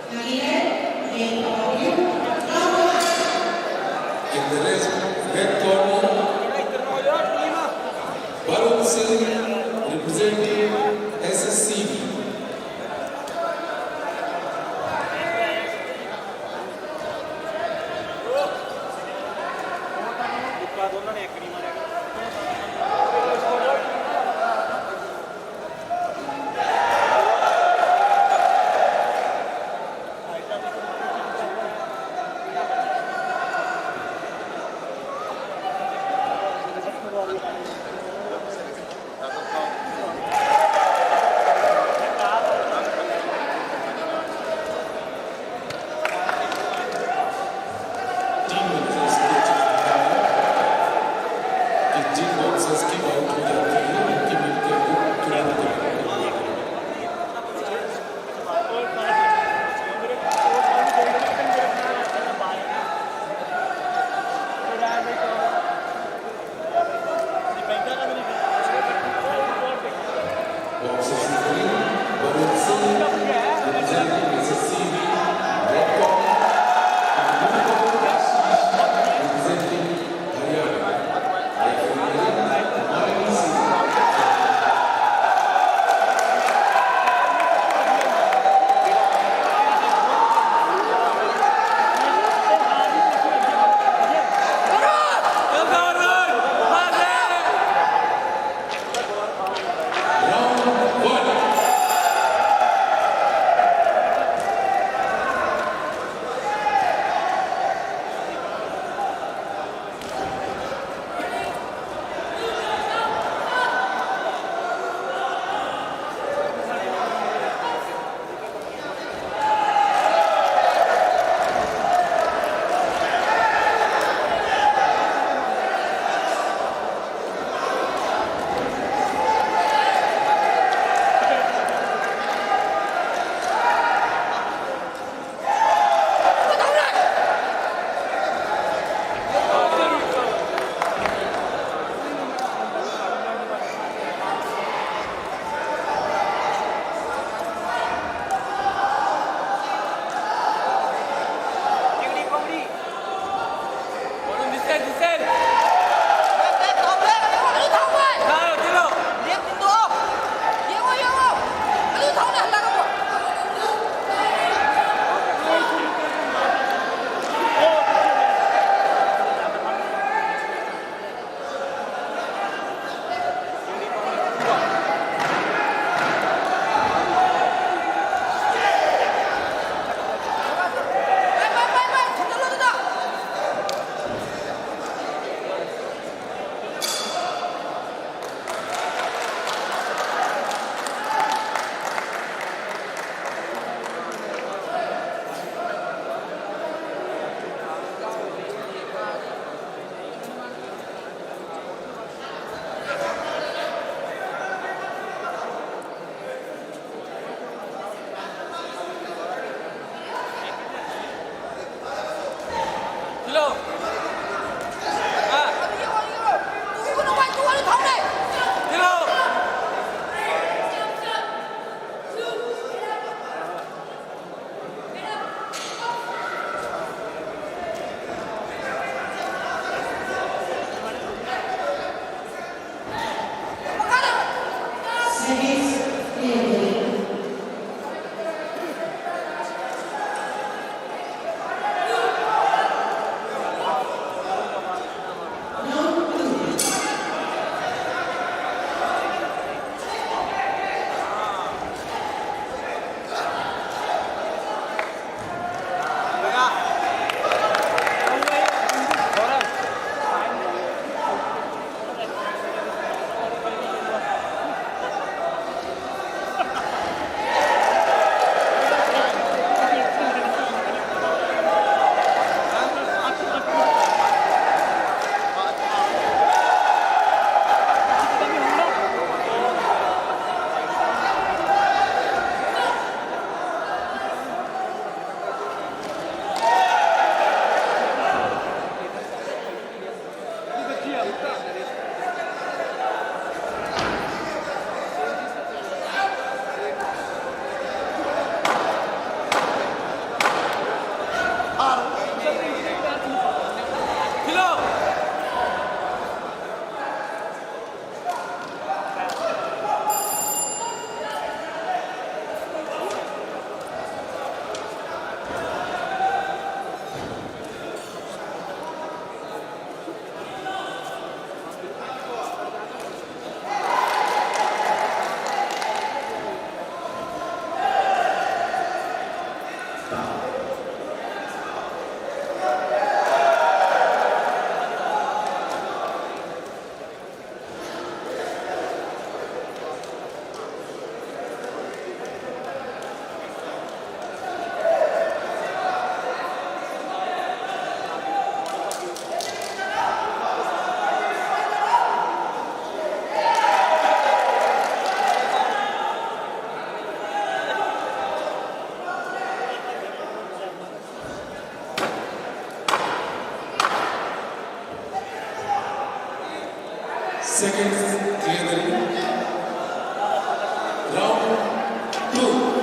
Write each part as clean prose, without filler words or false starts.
In the red corner, Varun Singh representing SSCB. seconds clearly. Round 2.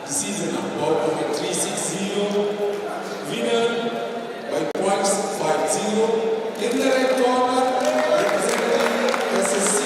This is an bout of 360 winner by points 5-0 in the red corner representing SSC.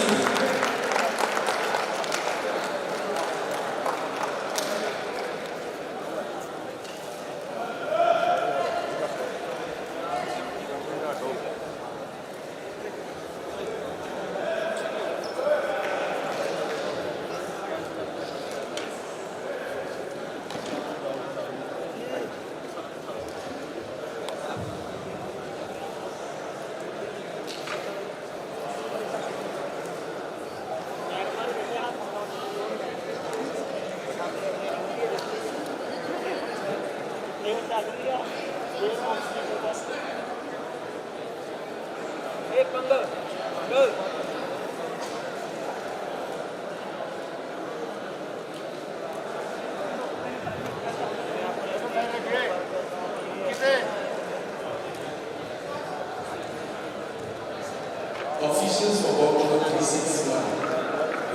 Officials for bout number 361.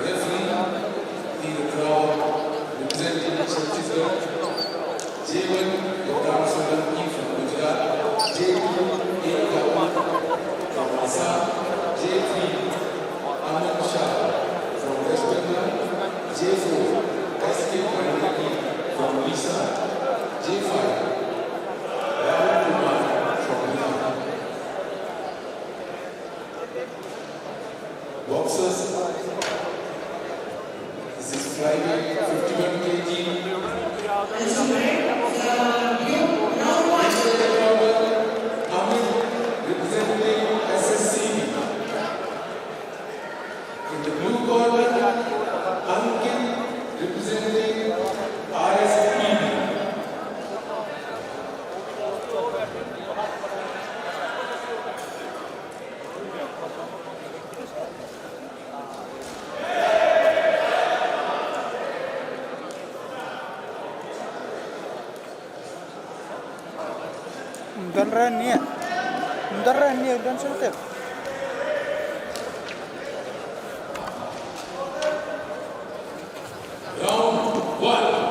Referee in the crowd representing Chhattisgarh. J1 Yogdam Solanki from Gujarat. J2 A. Kapoor from Assam. J3 Aman Shah from West Bengal. J4 S.K. Panditi from Odisha. J5 Rahul Kumar from Bihar. Boxers, this is flyweight 51 kg. Amit representing SSC. In the blue corner, Ankit representing RSP. مدرع النية قدام شلتك Round 1.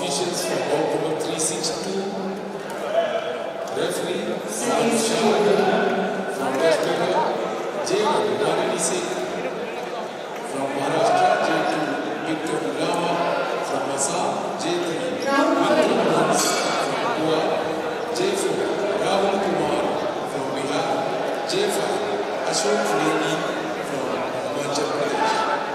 officials for bout number 362. Referee Saad Shah from West Bengal, J1 Marini Singh from Maharashtra, J2 Victor Lama from Assam, J3 Vikram Hans from Goa, J4 Rahul Kumar from Bihar, J5 Ashok Negi from Himachal Pradesh.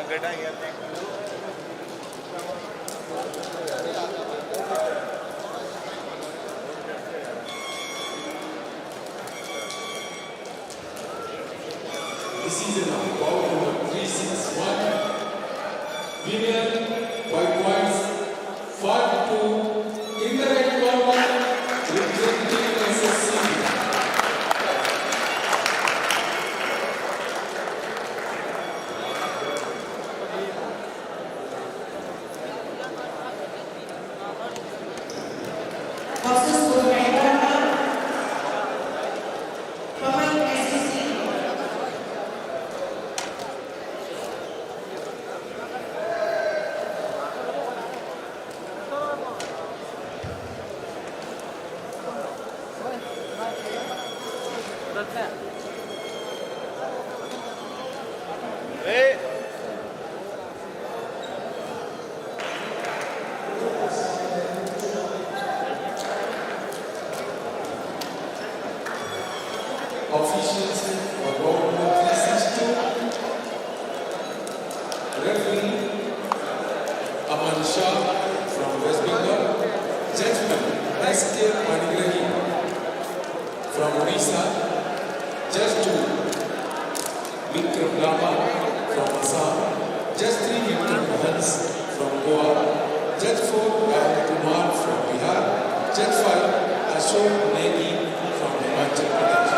This is an bout number 361. Winner by points 5-2 in the red corner representing SSC. Versus Purnaitama from SSC. Officials for bout number 362. Referee Aman Shah from West Bengal. Judgment S.K. Manigrahi from Odisha. Judge 2 Vikram Lama from Assam. Judge 3 Vikram Hans from Goa. Judge 4 Arun Kumar from Bihar. Judge 5 Ashok Negi from Himachal Pradesh.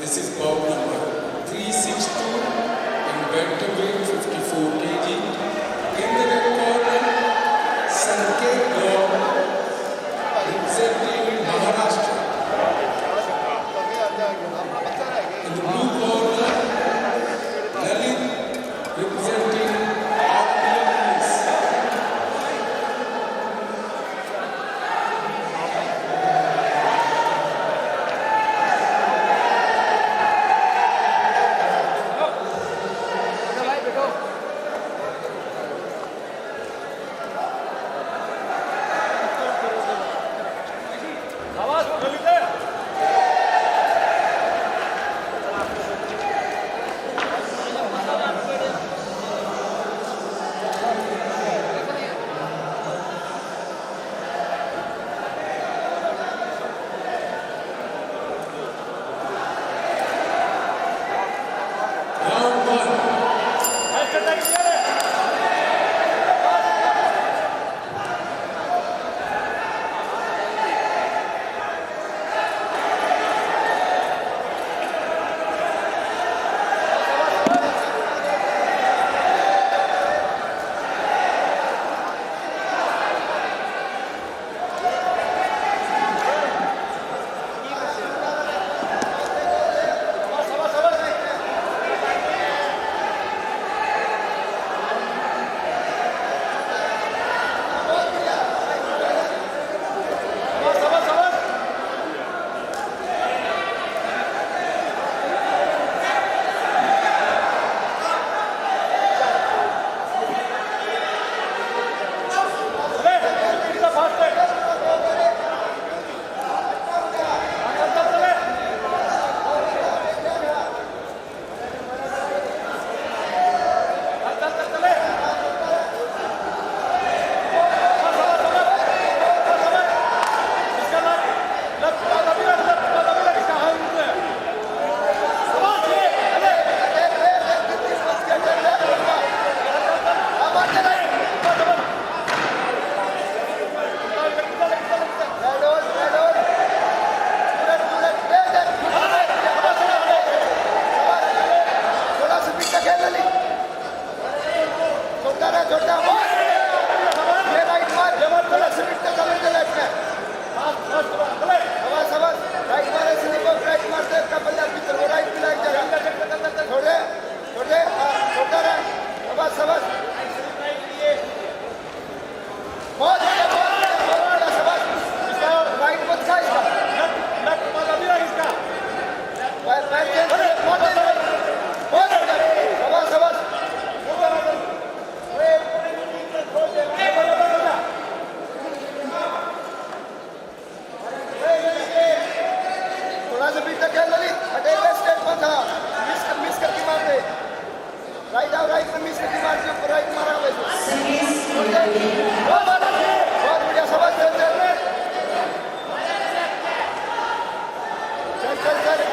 This is bout number 362 in bantamweight 54 kg. In the red corner, Sanket Gaur representing Maharashtra. In the blue corner, Lalit representing Andhra Pradesh. Round 1. शाबाश अभी तक है Lalit attack में state पर था miss करके मार दे right out right में मिस करके मार दे ऊपर राइट मारा हुआ है बहुत बढ़िया शाबाश चल चल चल चल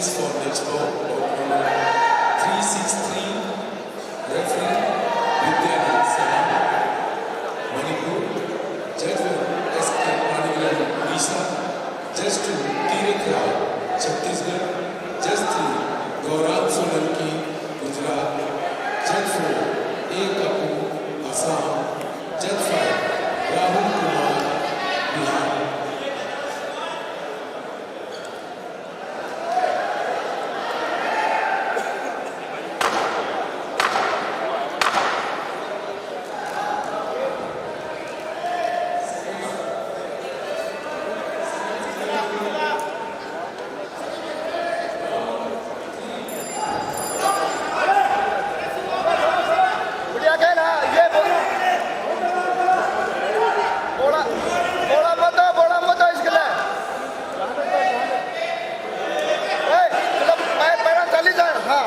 judges for next bout, bout number 363, referee Vidyanand Salam, Manipur, judge 1 S.K. Panigaran, Odisha, judge 2 Tirak Rao, Chhattisgarh, judge 3 Gaurav Solanki, Gujarat, judge 4 A. Kapoor, Assam, judge 5 Rahul Kumar, Bihar. बढ़िया खेल है ये बोला बोला मत दो इसके लिए मतलब मैं पैरा चली जाए हाँ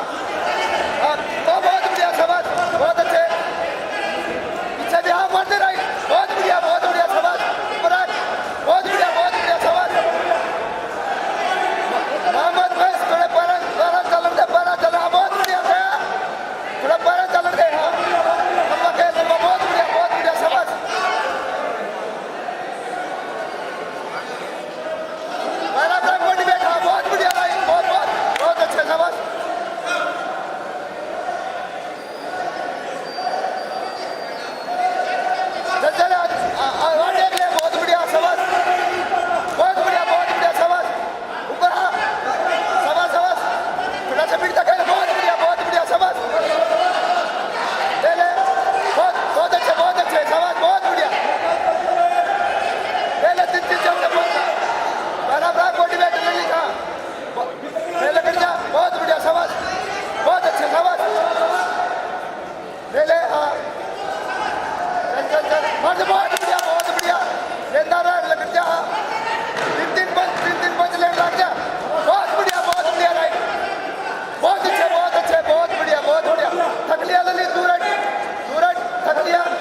हाँ तो बहुत बढ़िया शाबाश बहुत अच्छे पीछे भी हाँ मारते रही बहुत बढ़िया शाबाश उपराज बहुत बढ़िया शाबाश मोहम्मद फैज थोड़े पैरा चलन दे बहुत बढ़िया है थोड़ा पैरा चलन दे हाँ लंबा खेल लंबा बहुत बढ़िया शाबाश पैरा ब्रेक मोटिवेट हाँ बहुत बढ़िया भाई बहुत अच्छे शाबाश चल आगे के लिए बहुत बढ़िया शाबाश ऊपर हाँ शाबाश थोड़ा सा पीठ तक है बहुत बढ़िया शाबाश ले ले बहुत अच्छे शाबाश बहुत बढ़िया ले 3 चलते पहला ब्रेक मोटिवेट नहीं लिखा ले ले जा बहुत बढ़िया शाबाश बहुत अच्छे शाबाश ले हाँ चल मर्द बहुत बढ़िया लेंदा रहा लग जा तीन पंच ले लग जा बहुत बढ़िया राइट बहुत अच्छे बहुत बढ़िया थकलिया ले ली दूरट थकलिया ले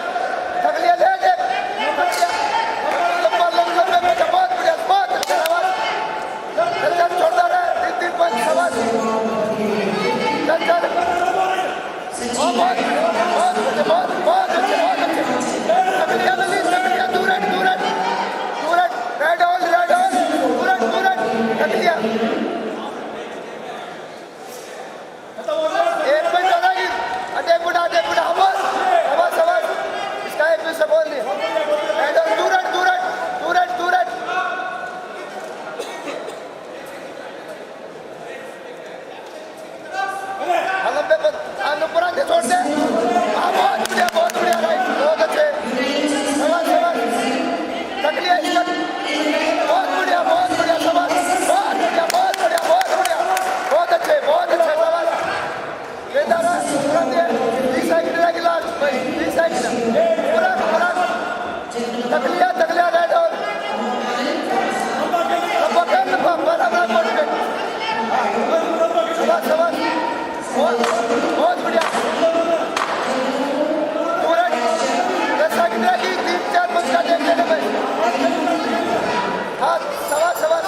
लंबा में बहुत अच्छे आवाज चल छोड़ता रहे तीन पंच आवाज चल बहुत अच्छे थकलिया ले ली दूरट रेड ऑल दूरट थकलिया एक पे चलेगी अटे बुढ़ा हवा इसका एक भी से बोल दिया रेड ऑल दूरट हम पे अनुपुरा से छोड़ दे हाँ बहुत बढ़िया राइट बहुत अच्छे शाबाश थकलिया बहुत बढ़िया शाबाश बहुत अच्छे शाबाश लेता रहा बीस सेकंड रहेगी लास्ट 20 सेकंड पूरा थकलिया रेड और लंबा मोटिवेट शाबाश बहुत बढ़िया पूरा 10 सेकंड रहेगी 3-4 पंच का देख लेने में हाँ शाबाश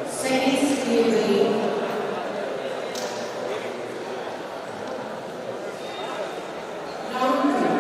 Seconds clearly. Round 2.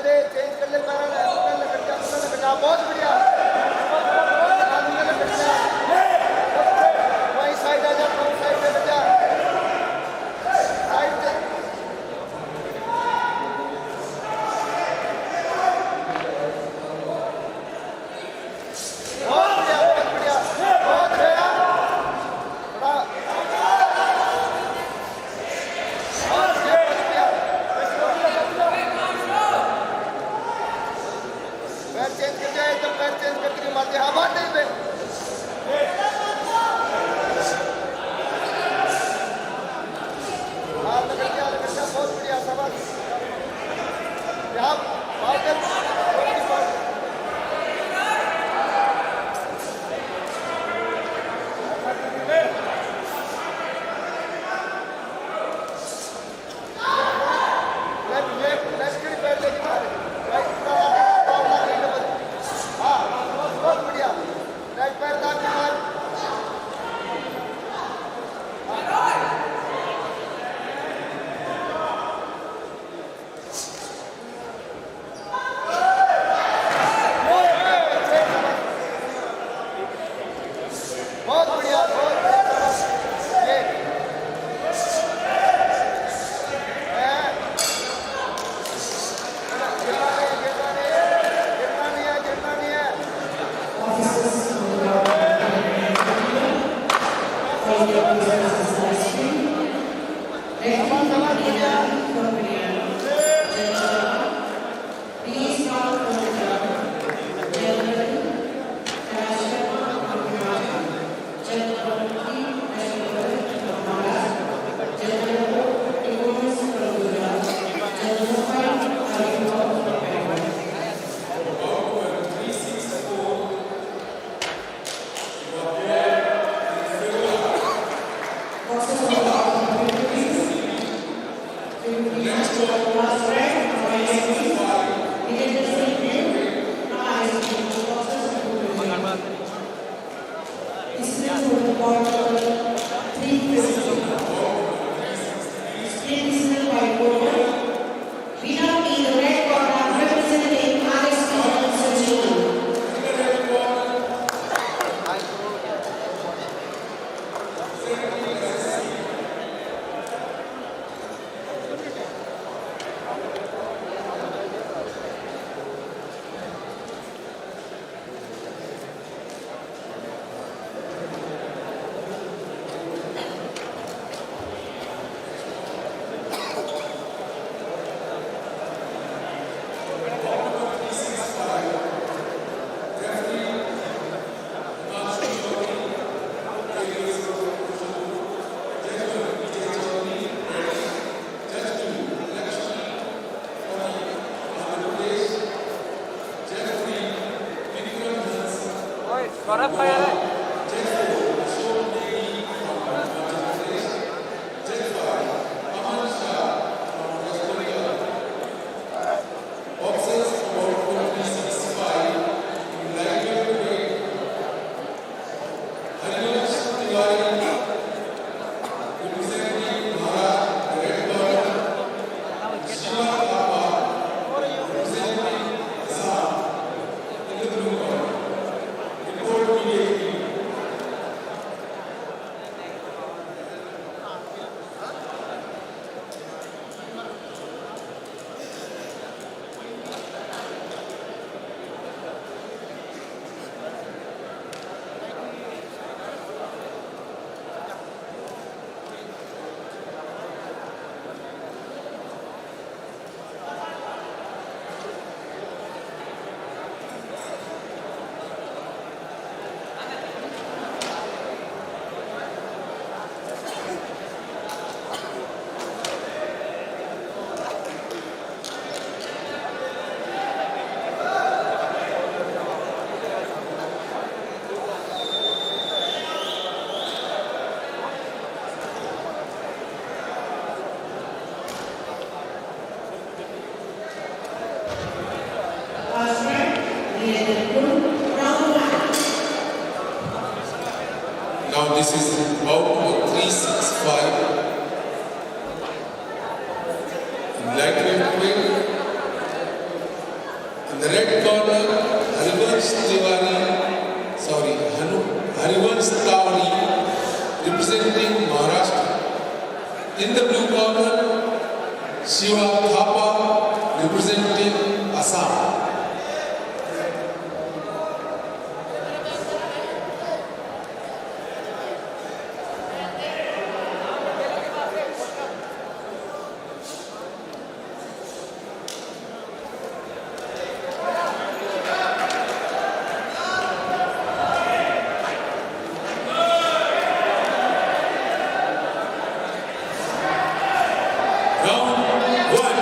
दे चेंज कर ले पैरा ले मुंगल लग जा बहुत बढ़िया मुंगल लग जा वही साइड आ जा वही साइड पे जा साइड पे बहुत बढ़िया बहुत बढ़िया बड़ा पैर चेंज कर जाए तो पैर चेंज करके मारते हाँ बात नहीं पे हाँ लग गया बहुत बढ़िया सवाल यहाँ बहुत बढ़िया ये गिरना नहीं है Now this is Bout 365. Lightweight weight. The red corner, Harivansh Tawani, representing Maharashtra. In the blue corner, Shiva Thapa, representing Assam. Round 1.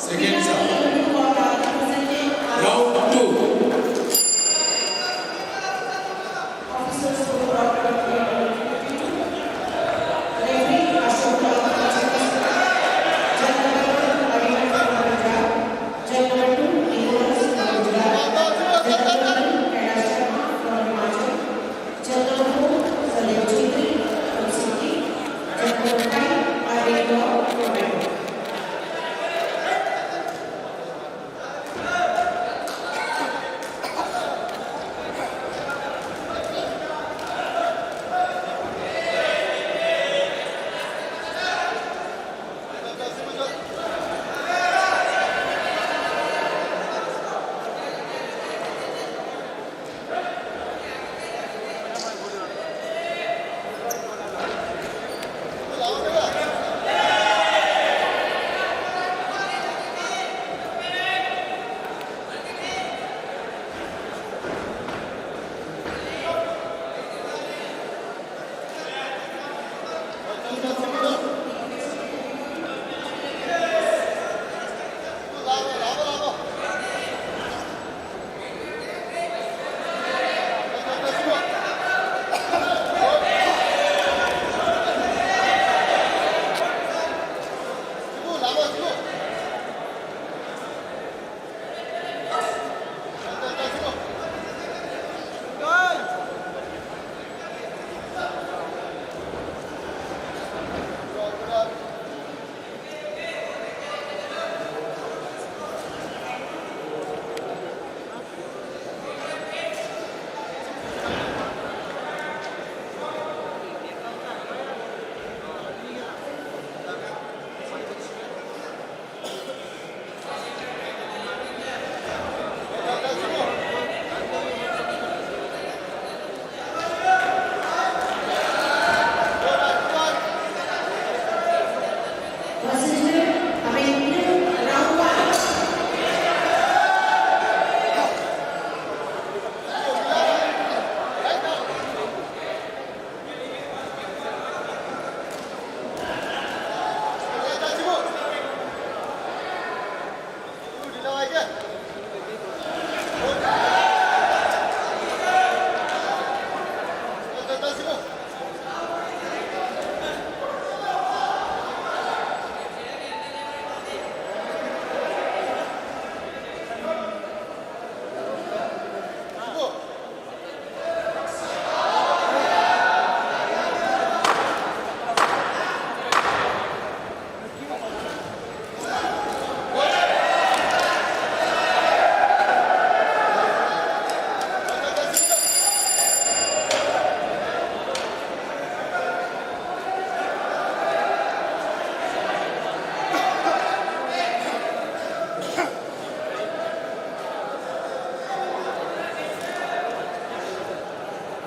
Second sub. Round 2.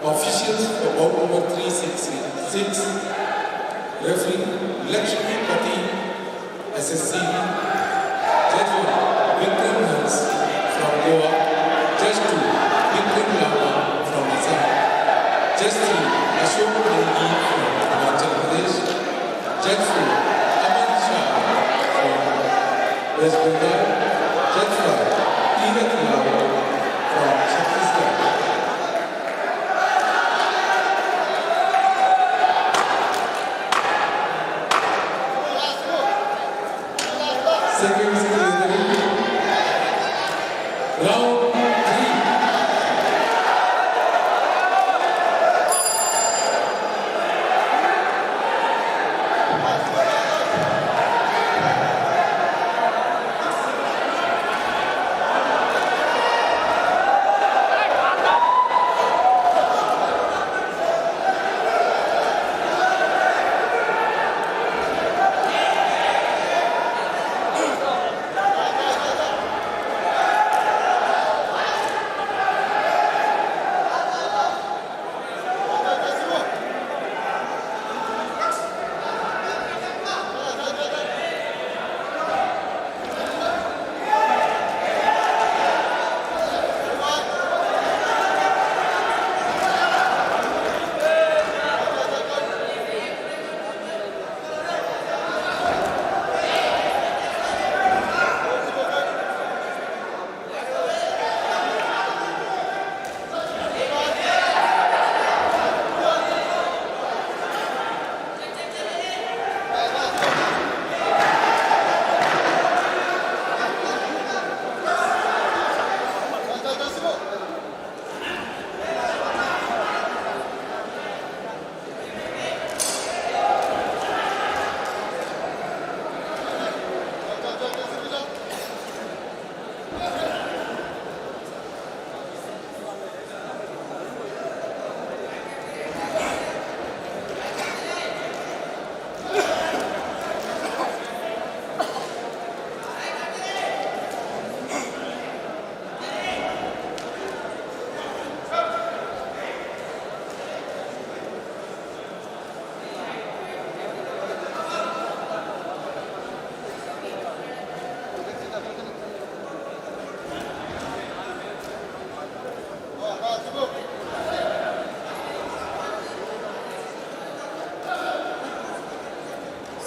Officials for bout number 366, referee Lakshmi Pati, SSC, Judge 1, Vikram Hans from Goa, Judge 2, Vikram Lama from Assam, Judge 3, Ashok Negi from Himachal Pradesh, Judge 4, Aman Shah from West Bengal, Judge 5, Tirath Rao from Chhattisgarh. Second series round 3.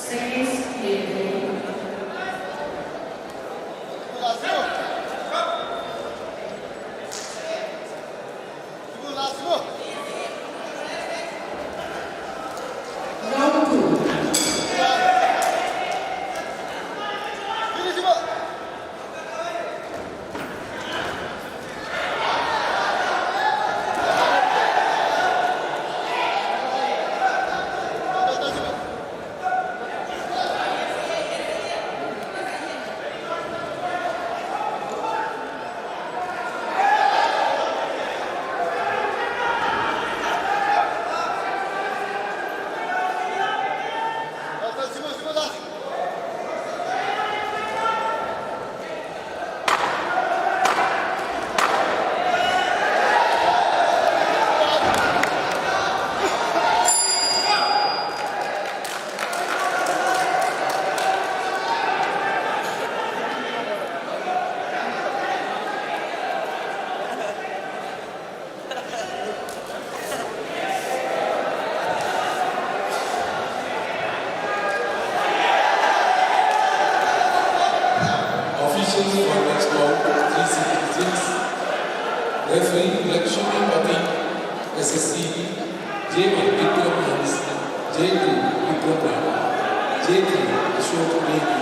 Seconds playable. Round 2. Officials for next bout 366, referee Lakshmi Pati, SSC, J1 Vikram Hans, J2 Vikram Rama, J3 Ashok Negi,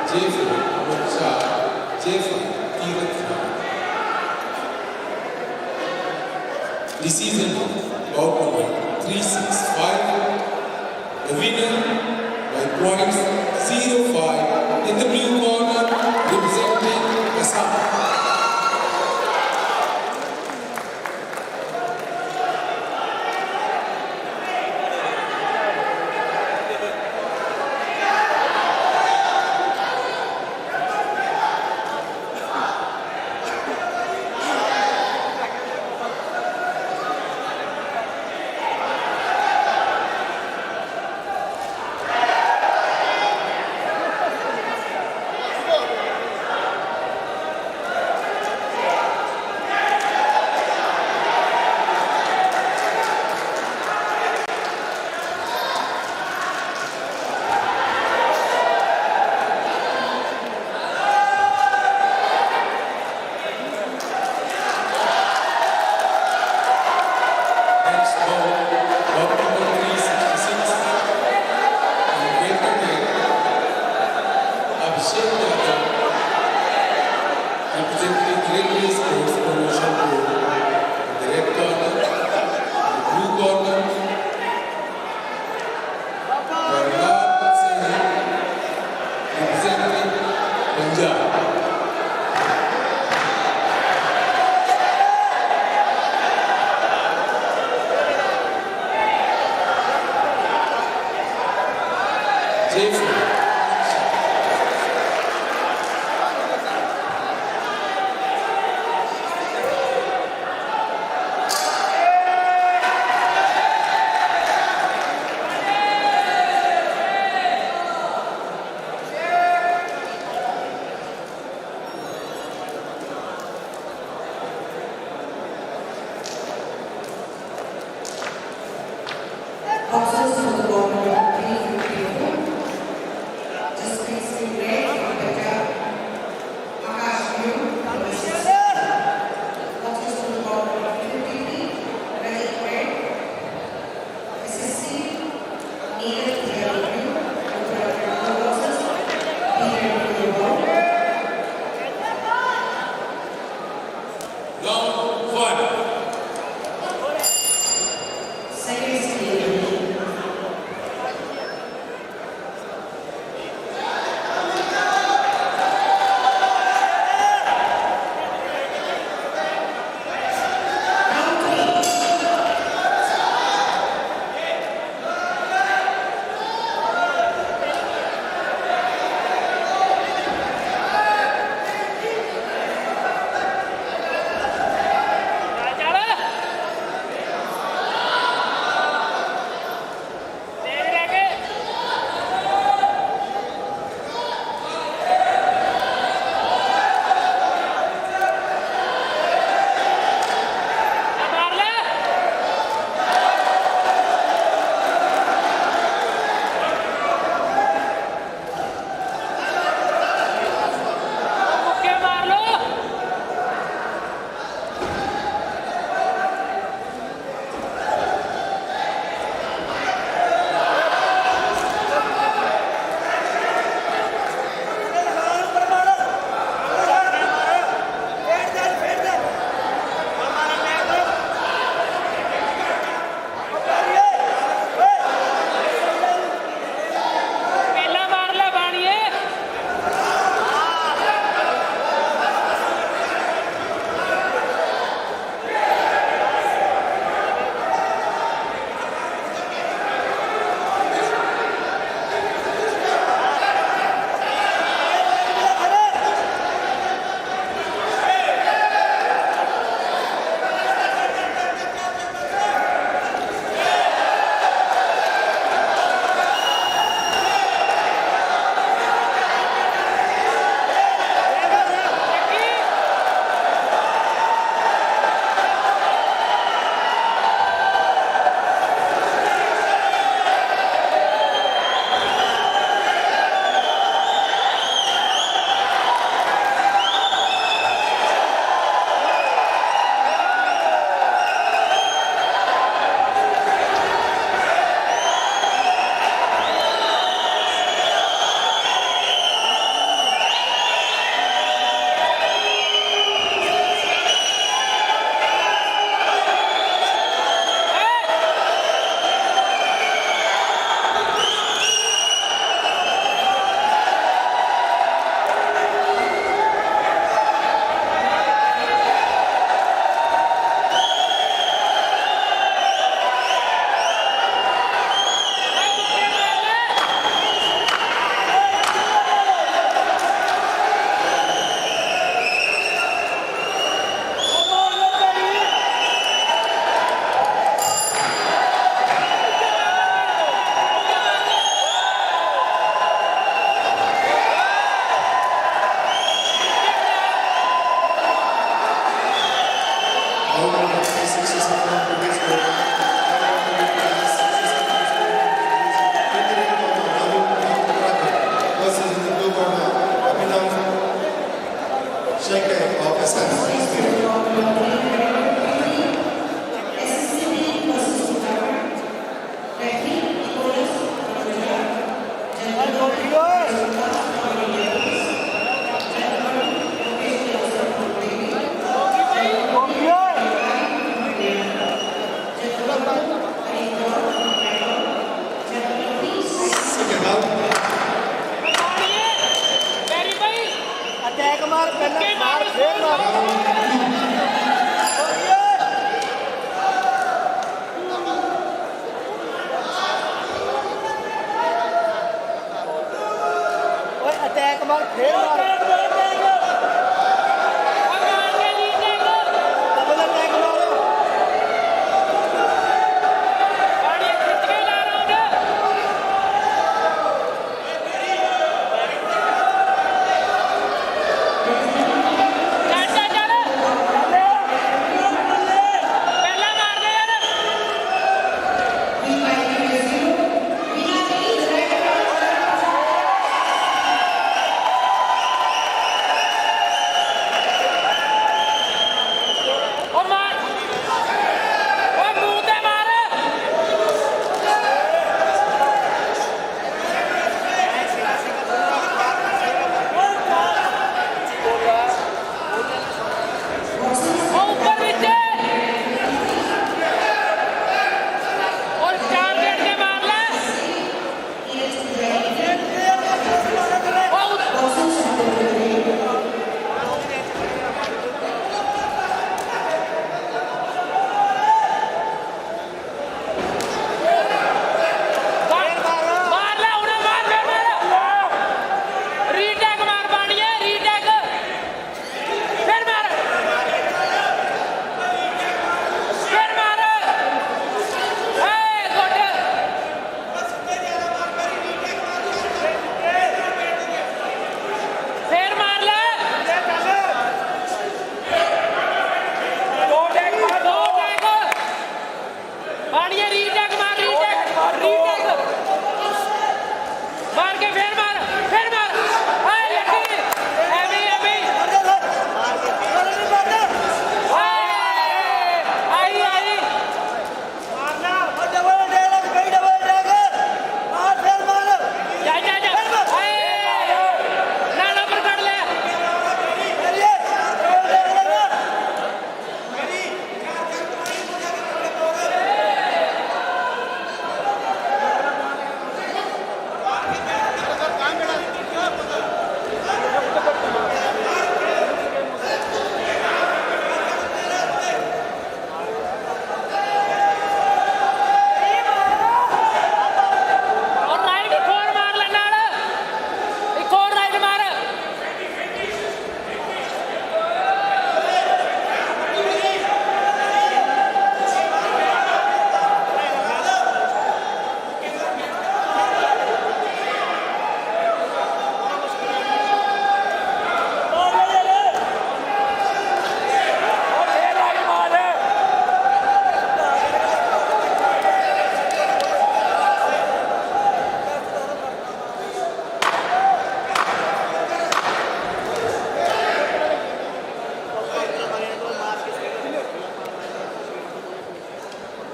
J4 Aman Shah, J5 Tirath Rao. Decision of bout number 365, the winner by points 0-5 in the blue corner representing Assam. Boxers on the ball number 354. Jaspreet Singh Red from Punjab. Akash View number 60. Boxers on the ball number 353. Rajat Red. SSC Neeraj View. Boxers. Be ready for the ball. Round 1. Second stage. पाड़िए retake मार मार के फिर मार आए lucky Amy आई जा आए ना number कर ले और राइट फोर मार ले नाल एक और राइट मार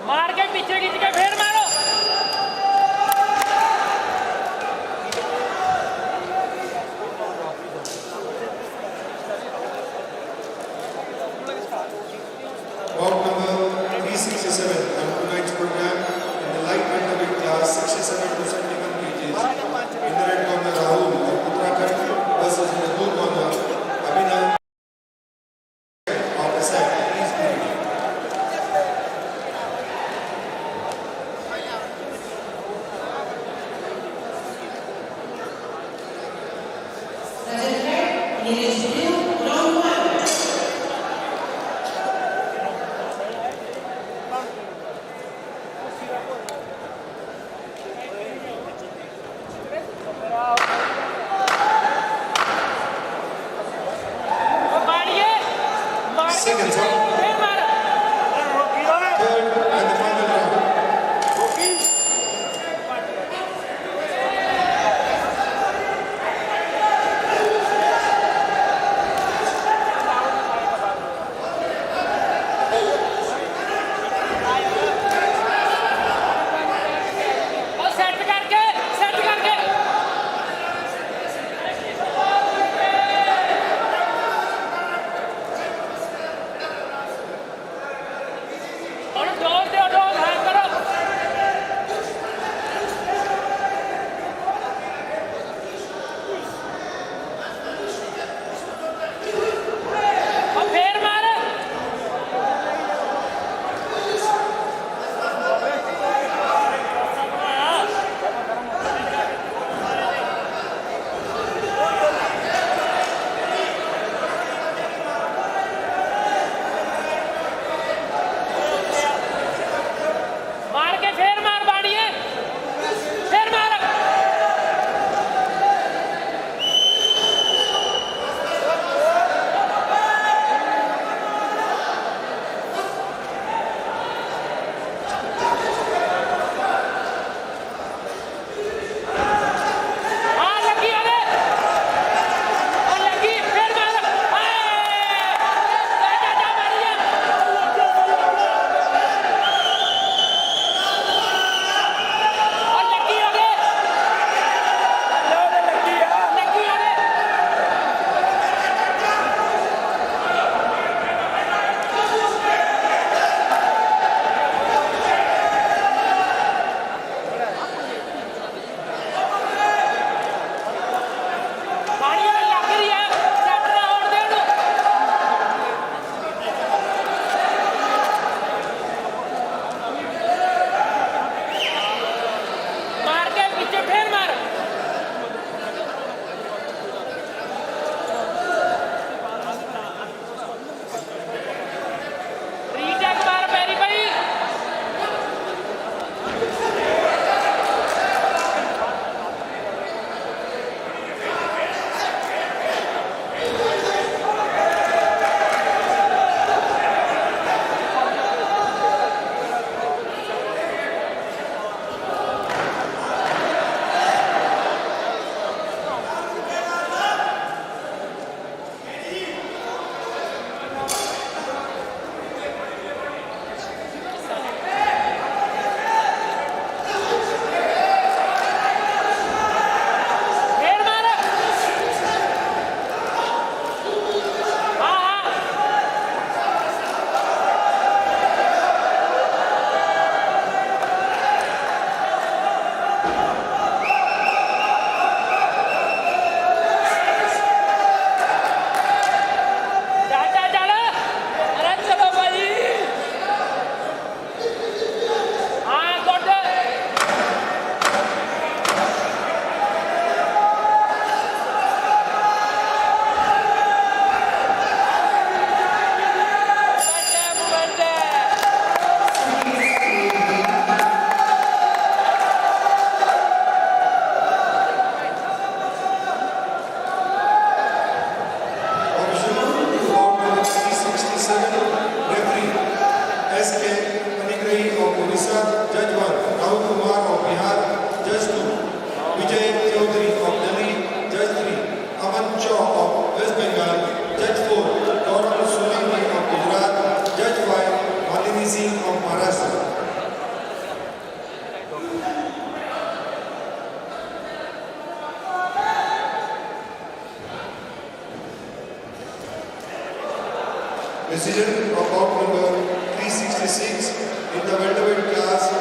मार के पीछे खींच के फिर मारो Bout number 367 on tonight's program in the light welterweight class 67 to 71 kgs. In the red corner, Rahul of Uttarakhand versus in the blue corner, Abhinav of the side. Please be ready. decision of bout number 366 in the welterweight class.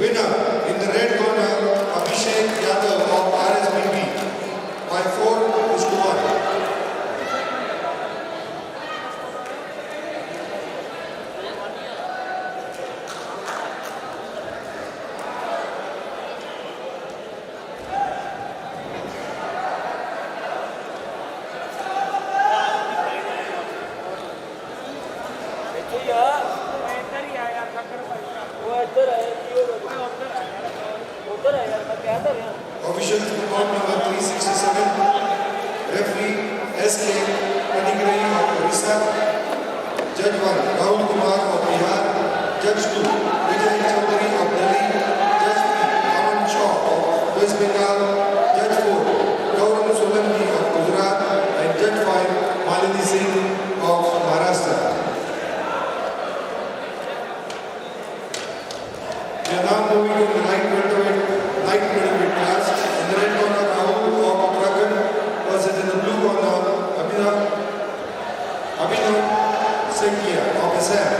Winner in the red corner, Abhishek Yadav of RSBB by 4-1. Officials for bout number 367, referee S.K. Panigrahi of Orissa, Judge 1 Rahul Kumar of Bihar, Judge 2 Vijay Chaudhary of Delhi, Judge 3 Aman Shaw of West Bengal, Judge 4 Gaurav Solanki of Gujarat, and Judge 5 Malini Singh of Maharashtra. We are now moving to the light middleweight class. In the red corner, Rahul of Uttarakhand versus in the blue corner, Abhinav Sengia of Assam.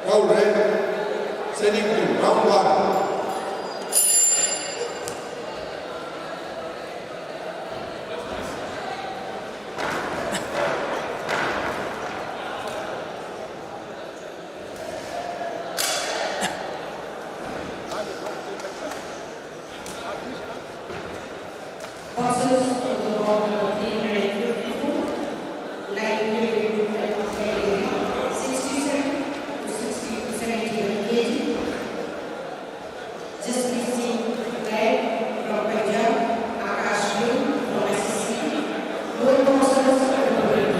Round red, sending to round 1. Bosses of the ball of 354, light middleweight 67 to 71 kg. Jaspreet Singh red from Punjab, Akash Blue from SSC. Both bosses of the weight.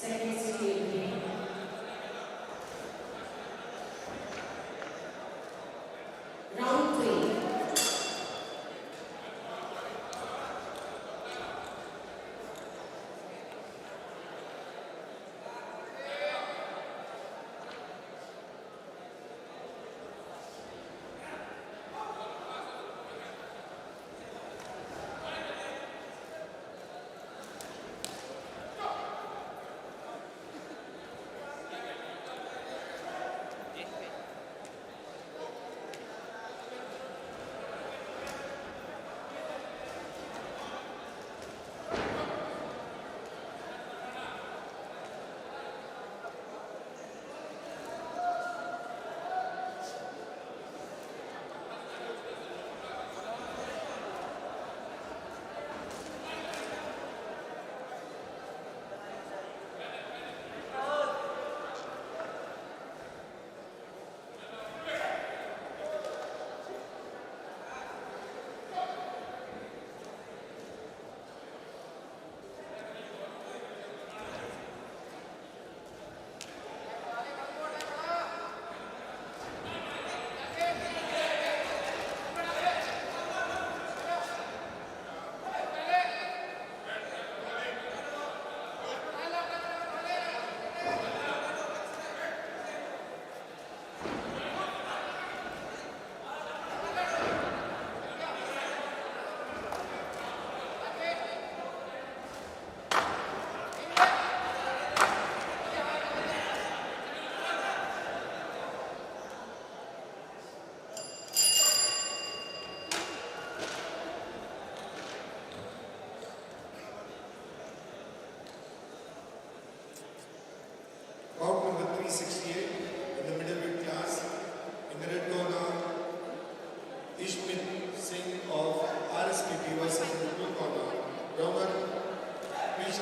Second stage game. Round 3.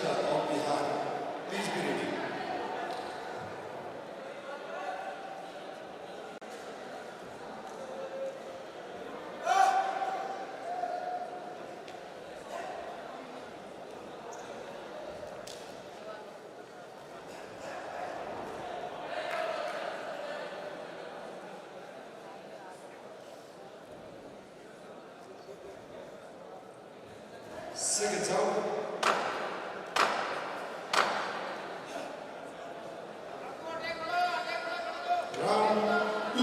Chhattisgarh of Bihar. Please be ready. Seconds out. Round 2.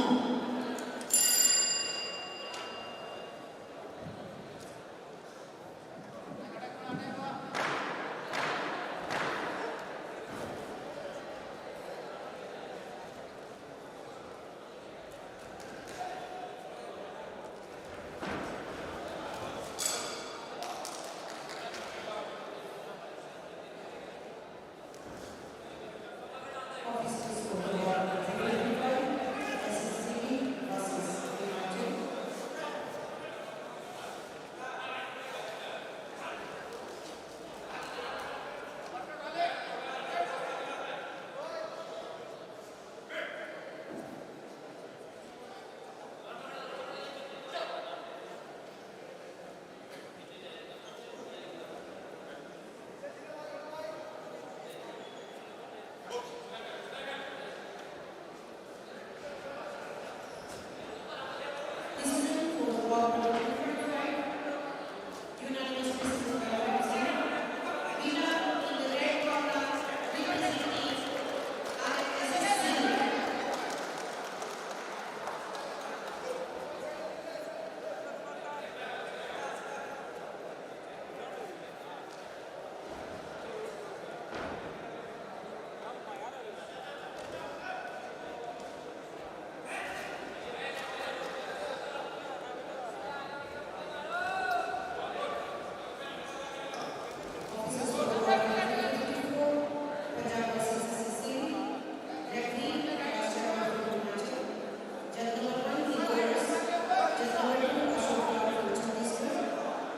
Officers for the World SSCB versus United. Decision for the World unanimous decision by referee. Winner in the red corner representing ISSCB. Officers for the World 2024, Punjab versus SSCB. Referee, Rashtra Arunachal. Judge number 1, Nicholas. Judge number 2, Ashok Rao from Chhattisgarh.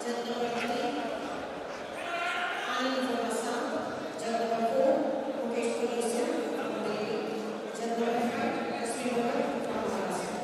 Judge number 3, Anand from Assam. Judge number 4, Mukesh Polosia from Delhi. Judge number 5, Sri Bhagat from Maharashtra.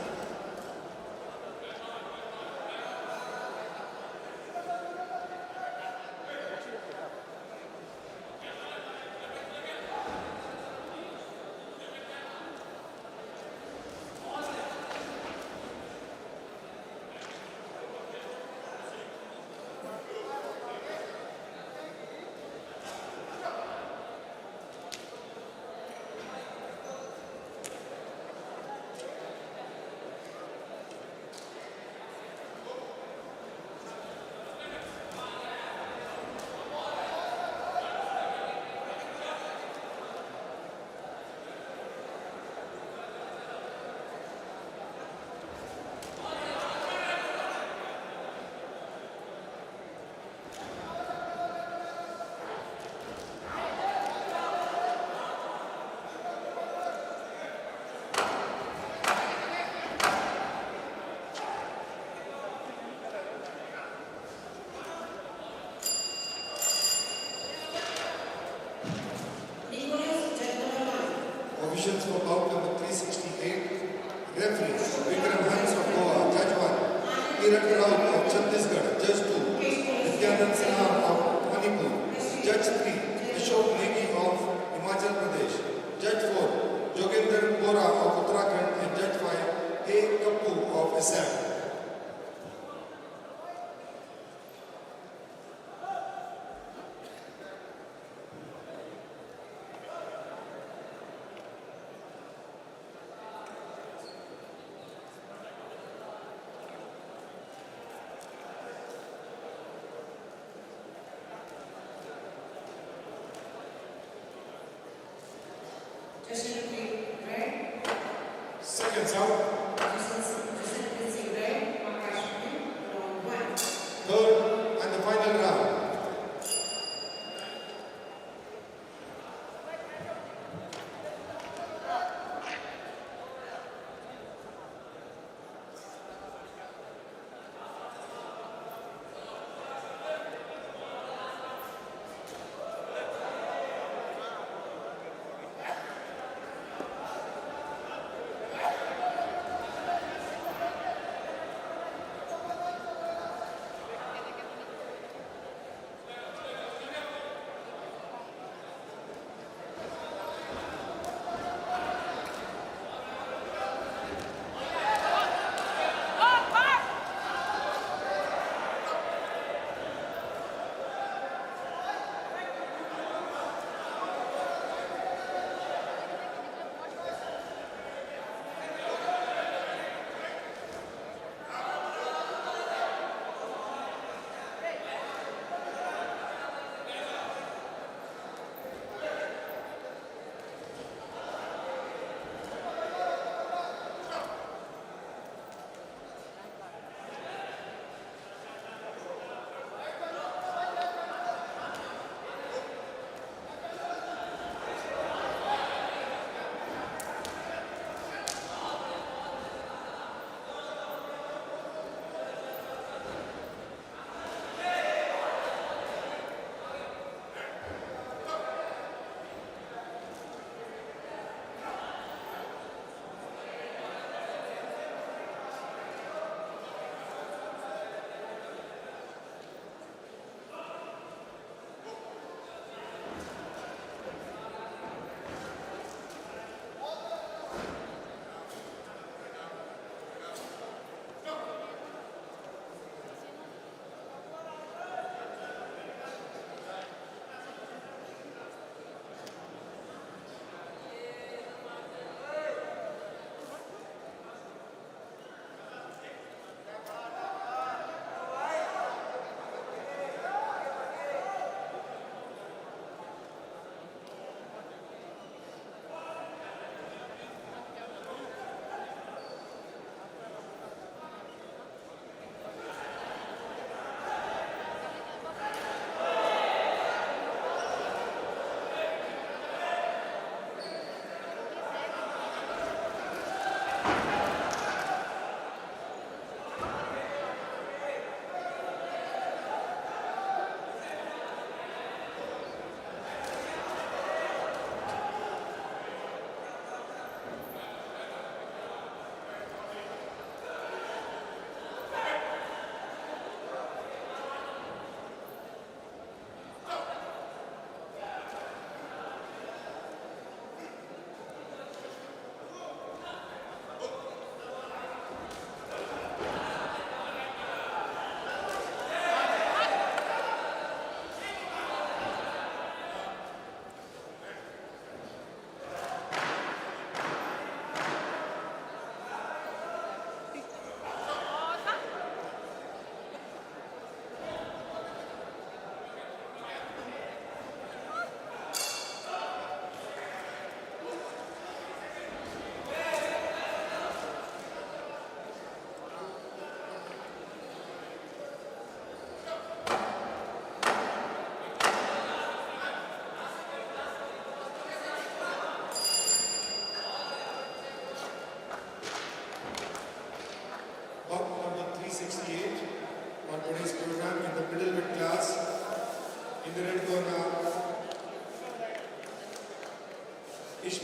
Nicholas, judge number 1. Officials for bout number 368. Referees Vikram Hans of Goa, Judge 1. Kiran Raut of Chhattisgarh, Judge 2. Nityanand Sinha of Manipur, Judge 3. Ashok Negi of Himachal Pradesh, Judge 4. Jogendra Bora of Uttarakhand and Judge 5. A. Kappu of Assam. Judge red. Seconds out. Judge red. Akash round 1. Third and the final round.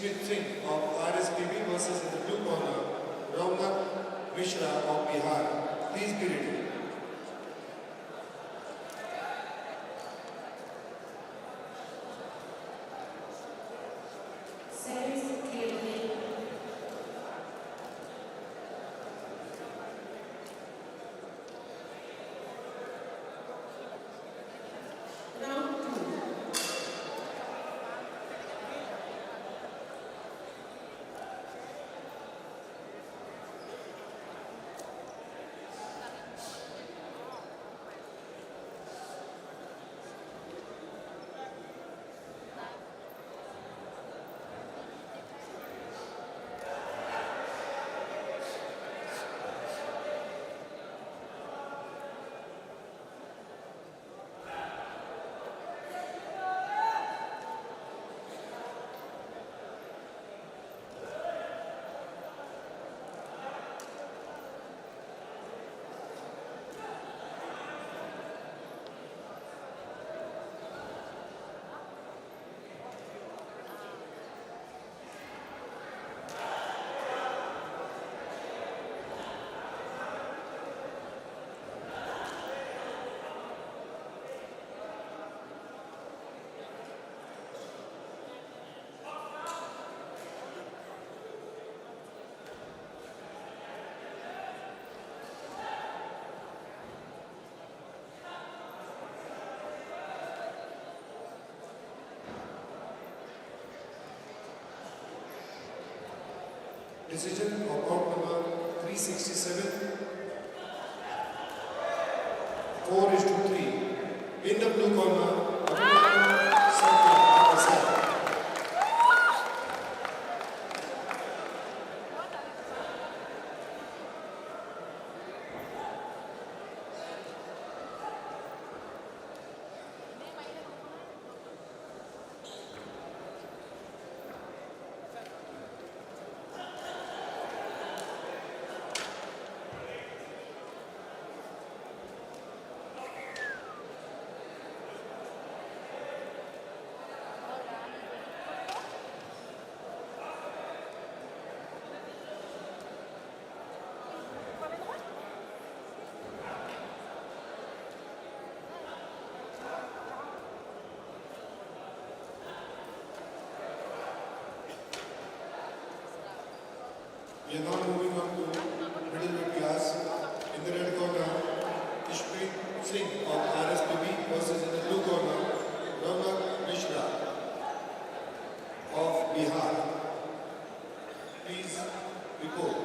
Ishmeet Singh of RSPB versus in the blue corner, Raunak Mishra of Bihar. Please be ready. Seconds clearly. Round 2. Decision of bout number 367. 4-3. In the blue corner, Abhinandan Sankar of Assam. We are now moving on to middleweight class. In the red corner, Ishmeet Singh of RSPB versus in the blue corner, Raunak Mishra of Bihar. Please report.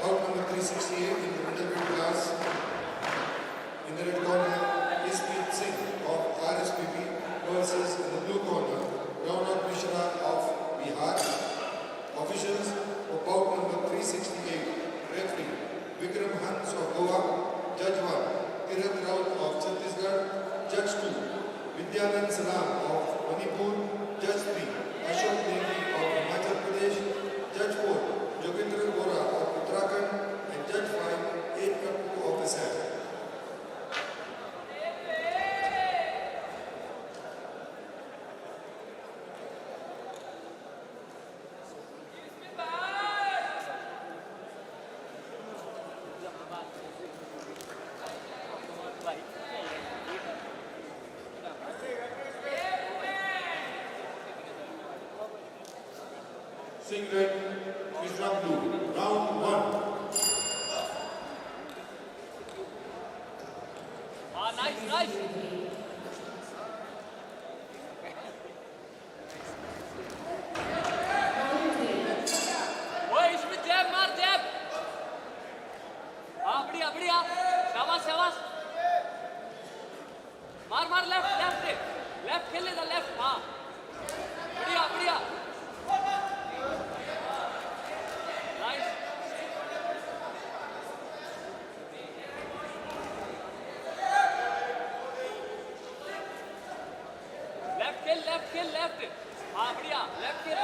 Bout number 368 in the middleweight class. In the red corner, Ishmeet Singh of RSPB versus in the blue corner, Raunak Mishra of Bihar. Officials for bout number 368. Referee Vikram Hans of Goa. Judge 1 Tirath Raut of Chhattisgarh. Judge 2 Vidyanand Salam of Manipur. Judge 3 Ashok Negi of Himachal Pradesh. Judge 4 Jogendra Bora of Uttarakhand. And Judge 5 A. Kapoor of Assam. Singh red, Mishra blue. Round 1. Nice ओए इसमें जैब मार जैब बढ़िया शाबाश मार left खेल लेता left हाँ बढ़िया नाइस खेल लेफ्ट। हाँ बढ़िया लेफ्ट खेल।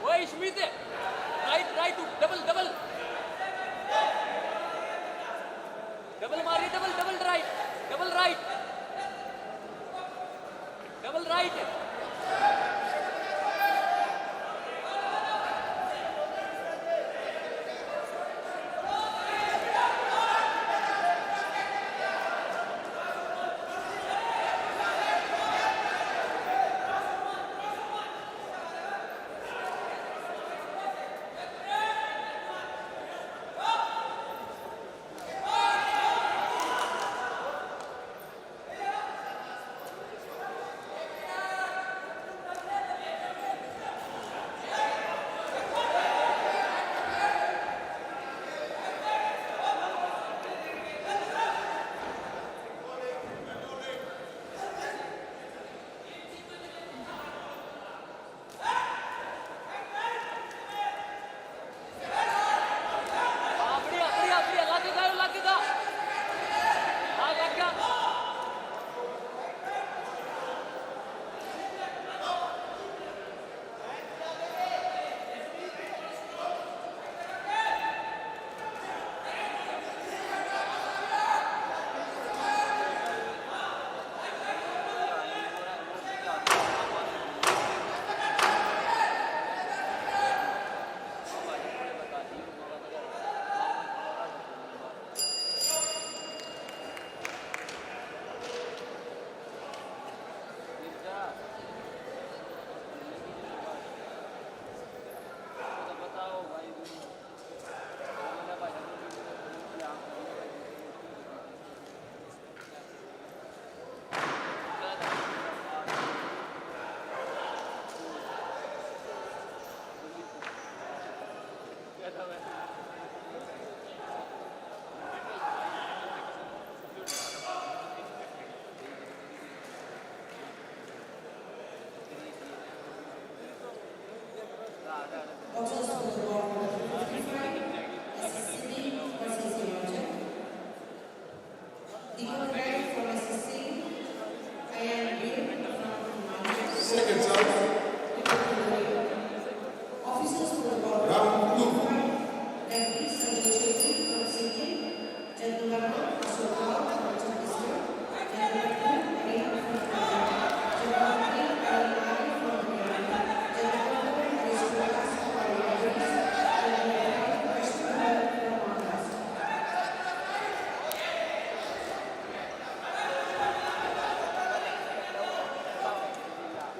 ओए Ishmeet right right double double double मारिए double double right double right double right. Voters for the ball number 55, SSCB versus Georgia. Deepak Rai from SSC, Ayan Bir from Malaysia. Seconds out. Officers for the ball Round two. Deputy Sanjay Chetty from Sydney, Jadulaka Ashoka from Chhattisgarh, Jadulaka Ariya from Punjab, Jadulaka Ariya from Haryana, Jadulaka Arishwaras from Bangladesh, Jadulaka Krishna from Maharashtra.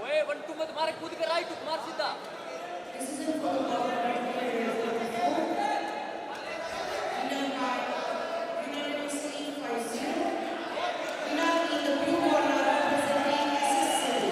ओए 1-2 मत मार कूद के right मार सीधा। Decision for the ball unanimously 5-0. Winner in the blue corner representing SSCB.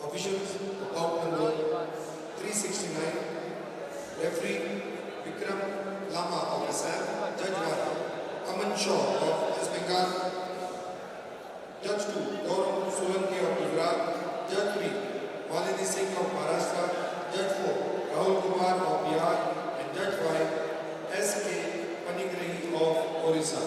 Officials, bout number 369. Referee Vikram Lama of Assam. Judge 1, Aman Shaw of West Bengal. Judge 2, Gaurav Solanki of Gujarat. Judge 3, Malini Singh of Maharashtra. Judge 4, Rahul Kumar of Bihar. And Judge 5, S.K. Panigrahi of Orissa.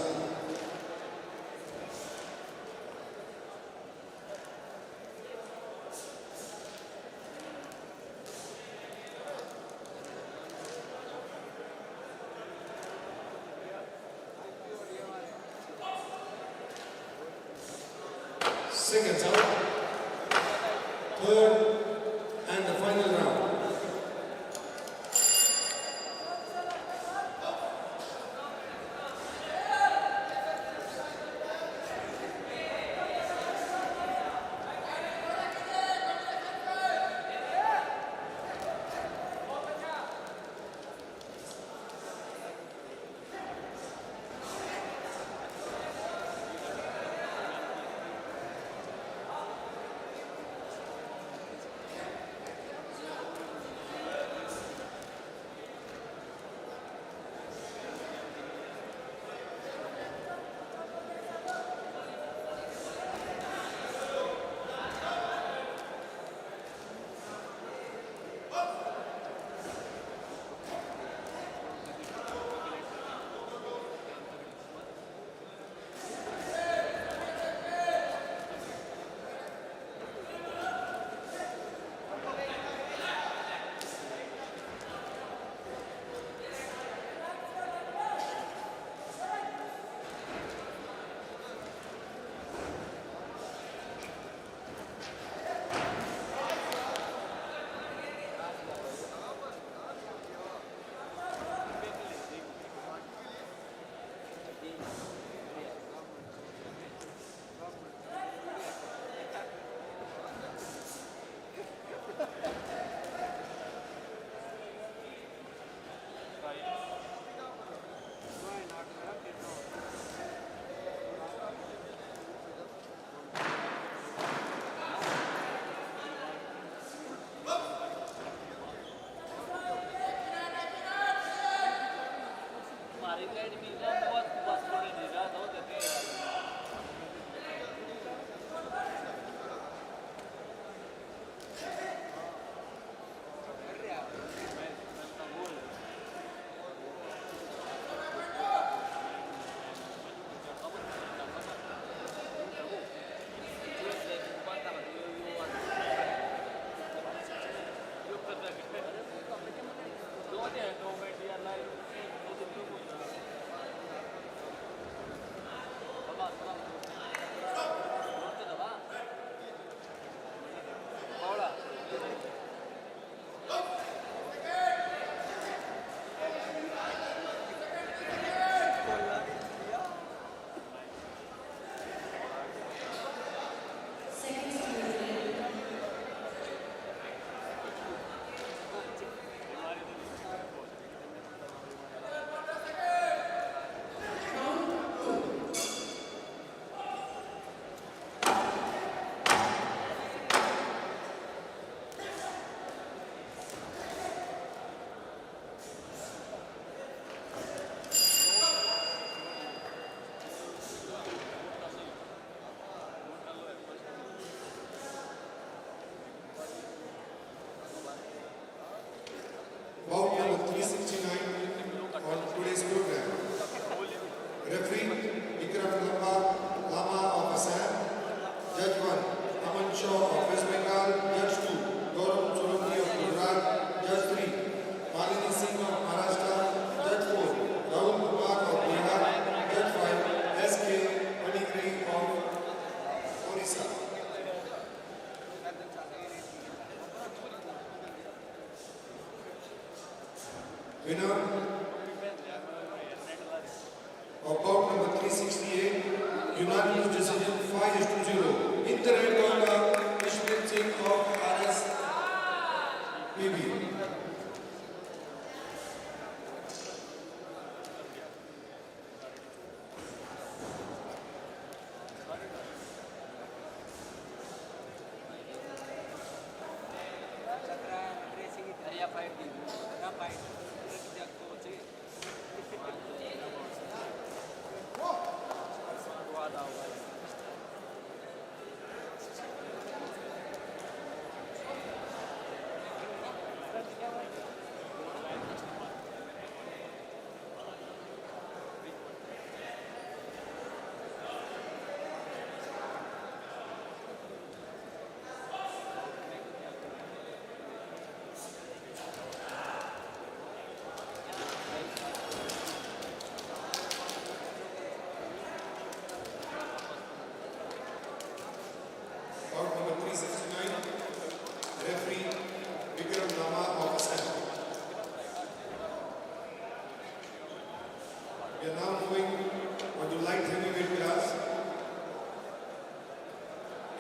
Seconds out. Third and the final round. Bout number 369 on today's program. Referee Vikram Lama of Assam. Judge 1, Aman Shaw of West Bengal. Judge 2, Gaurav Solanki of Gujarat. Judge 3, Malini Singh of Maharashtra. Judge 4, Rahul Kumar of Bihar. Judge 5, S.K. Panigrahi of Orissa. Winner of bout number 368, unanimous decision 5-0 in the red corner, Ishpreet Singh of RS PB.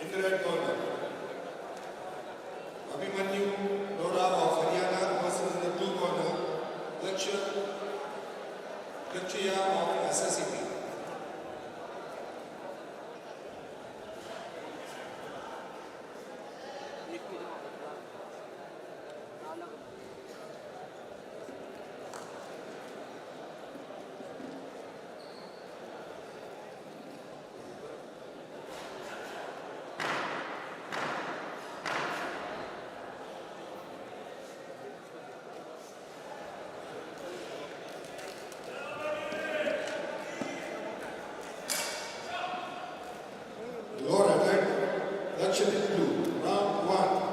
in the red corner. Abhimanyu Lora of Haryana versus in the blue corner, Lakshya of SSCP. Lora red, Lakshadweep blue. Round 1.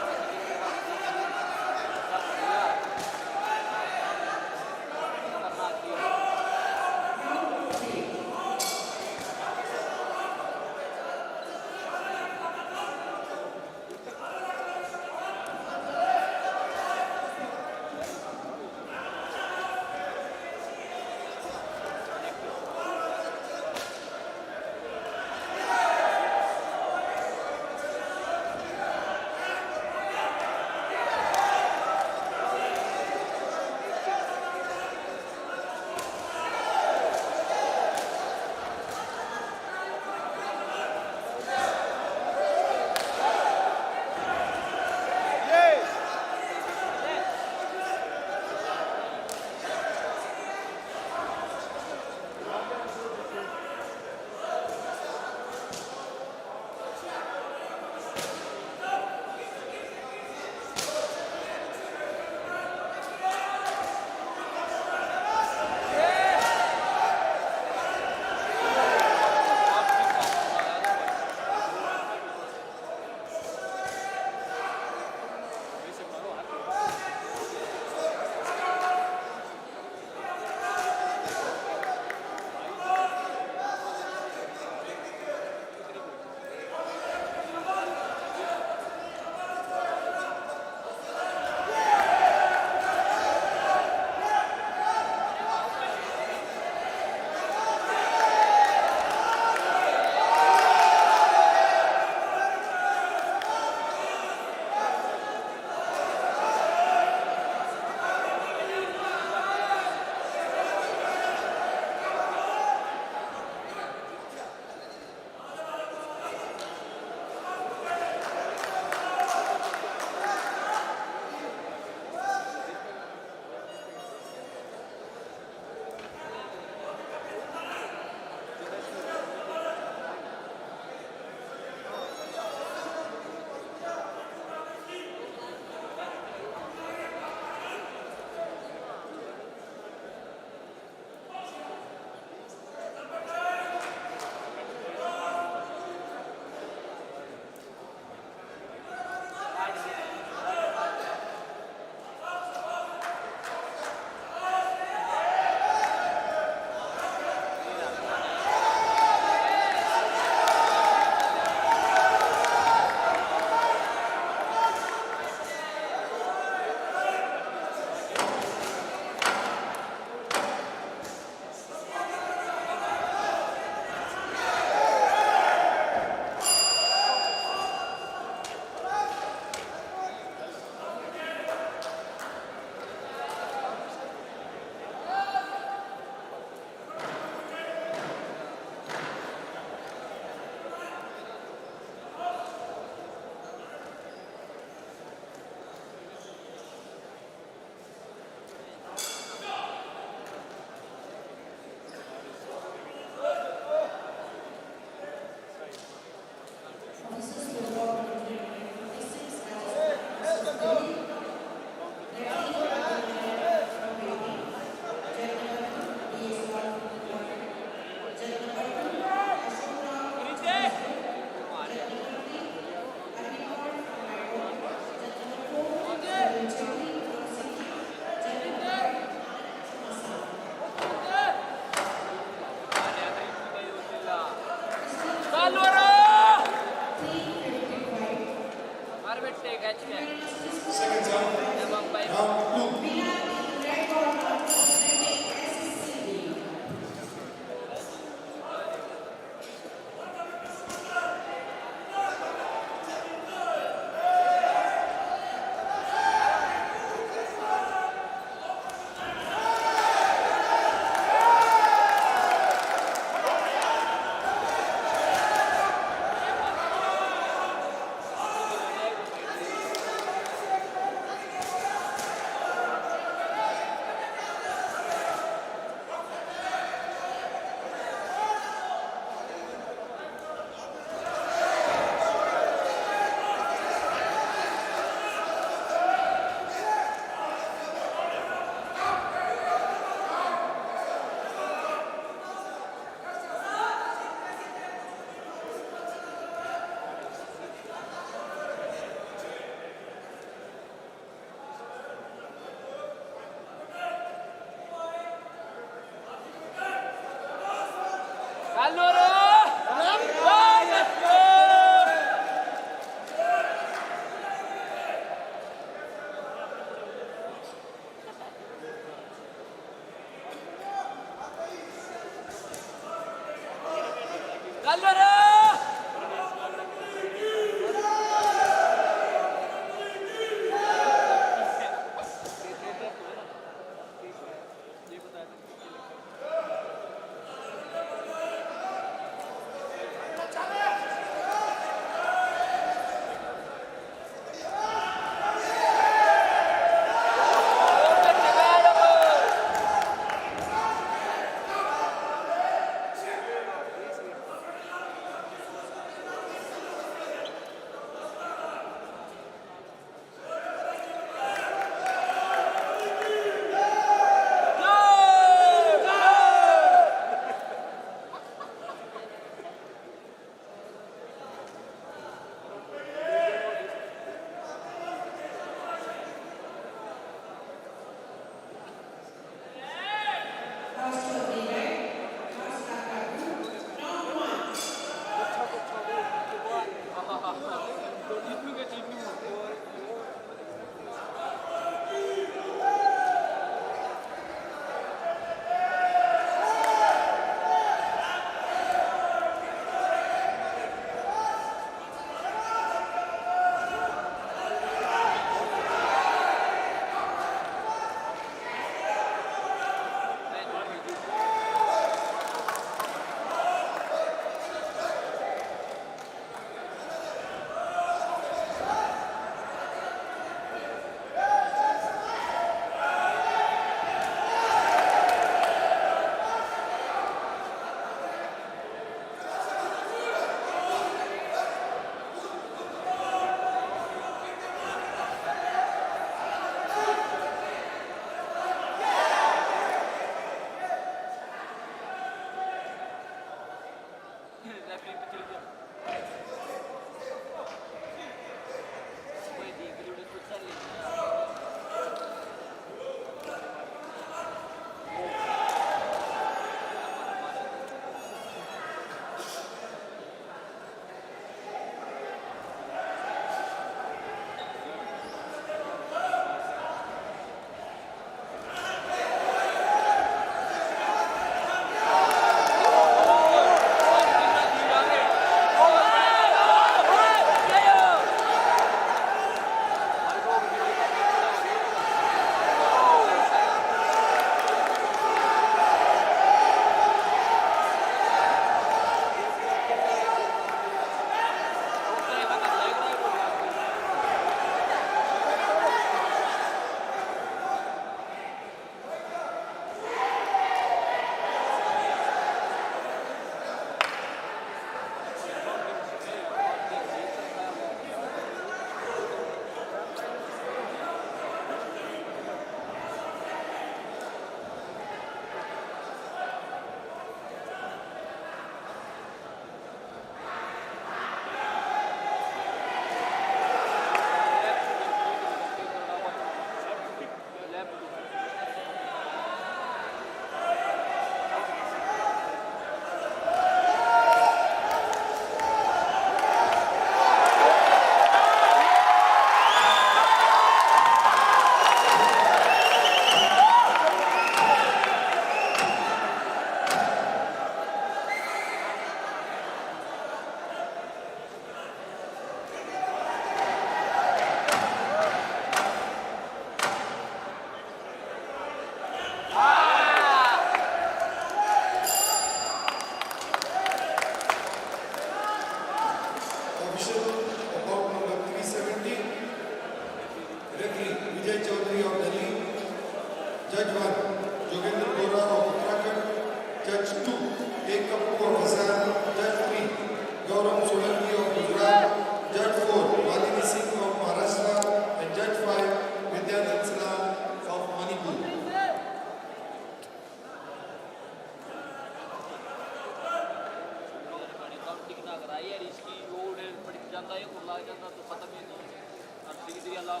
लग रहा है यार इसकी road बड़ी ज़्यादा है और लग जाता तो खत्म ही नहीं है और सीधी अल्लाह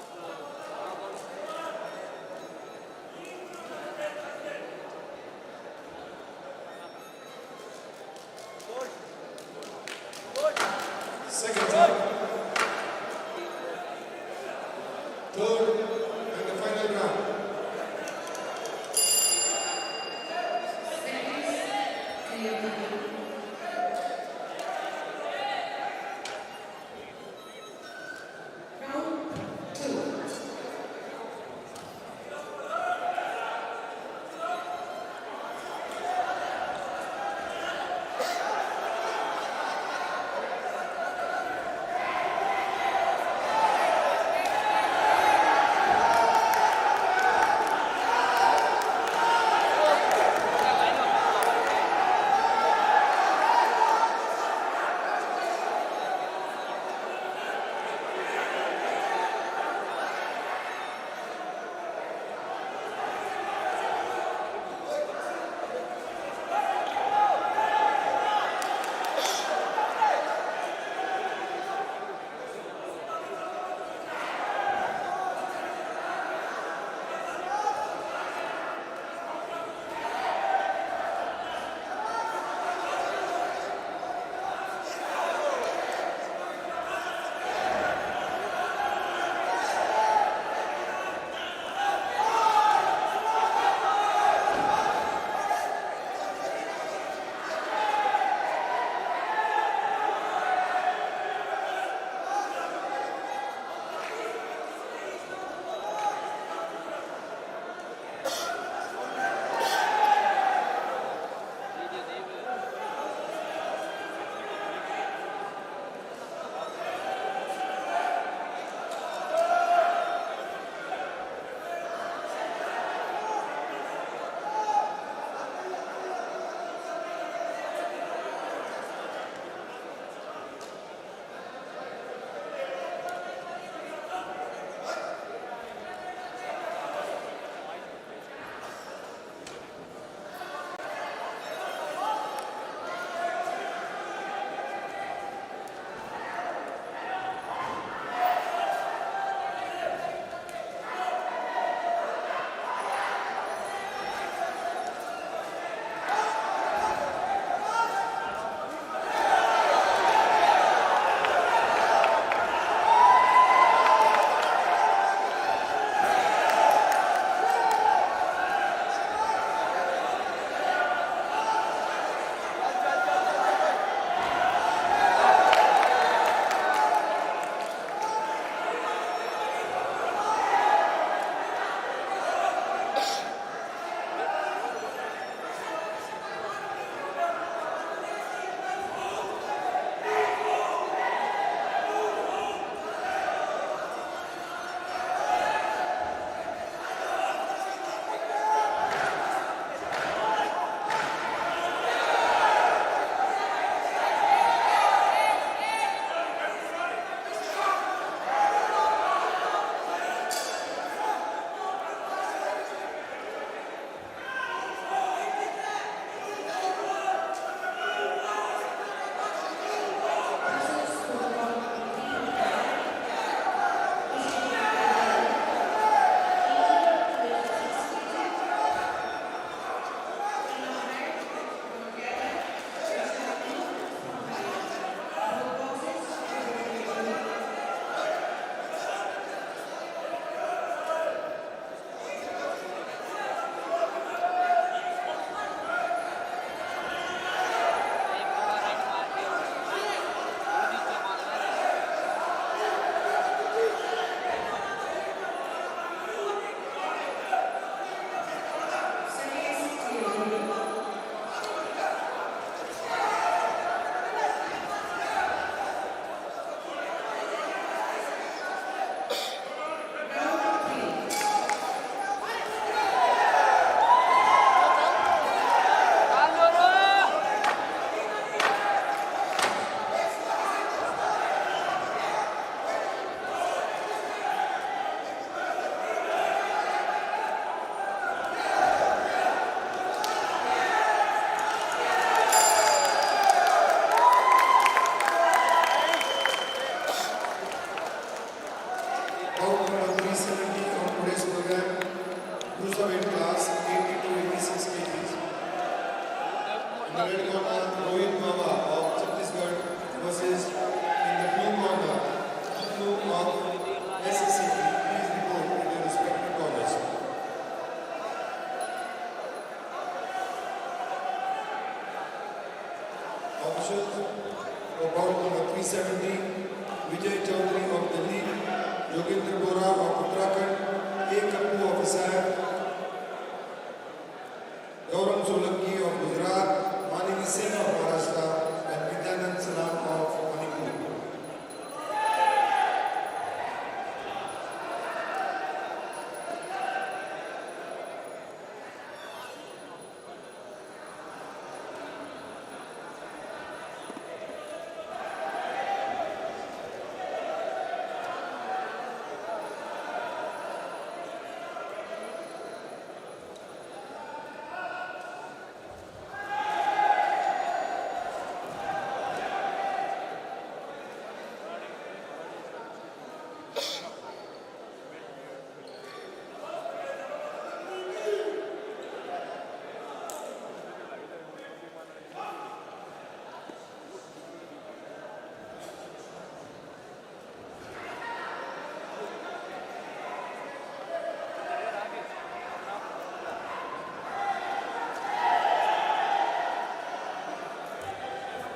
Second time. Third and the final round. Round 2. versus in the blue corner, Kutlu of SSCB. Please report in your respective corners. Officials for bout number 370, Vijay Chaudhary of Delhi, Yogendra Bora of Uttarakhand, A. Kappu of Assam, Gaurav Solanki of Gujarat, Malini Singh of Maharashtra, and Vidyanand Salam of Manipur.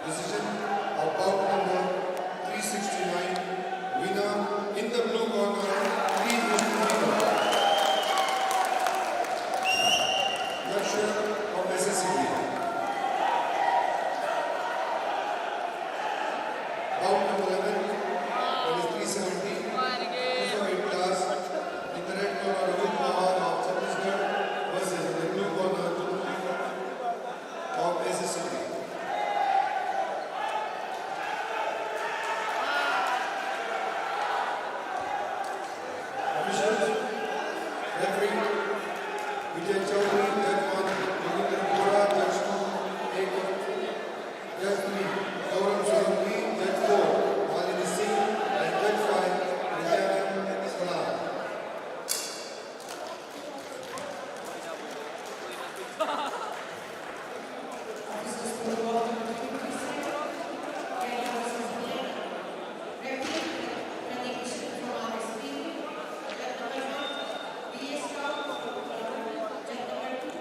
Decision of bout number 369, winner in the blue corner, 3-0. Lakshya of SSCB. Bout number 11, that is 370, cruiserweight class, in the red corner, Rohit Pawar of Chhattisgarh versus in the blue corner, Kutlu of SSCB. Officials, referee, Vijay Chaudhary, Judge 1, Yogendra Bora, Judge 2, Judge 3, Gaurav Solanki, Judge 4, Malini Singh, and Judge 5, Vidyanand Salam. Officers for the ball number 237, Red versus Black. Referee, Pradeep Krishnan from RSP. Judge number 1, B.S. Rao from Uttarakhand. Judge number 2,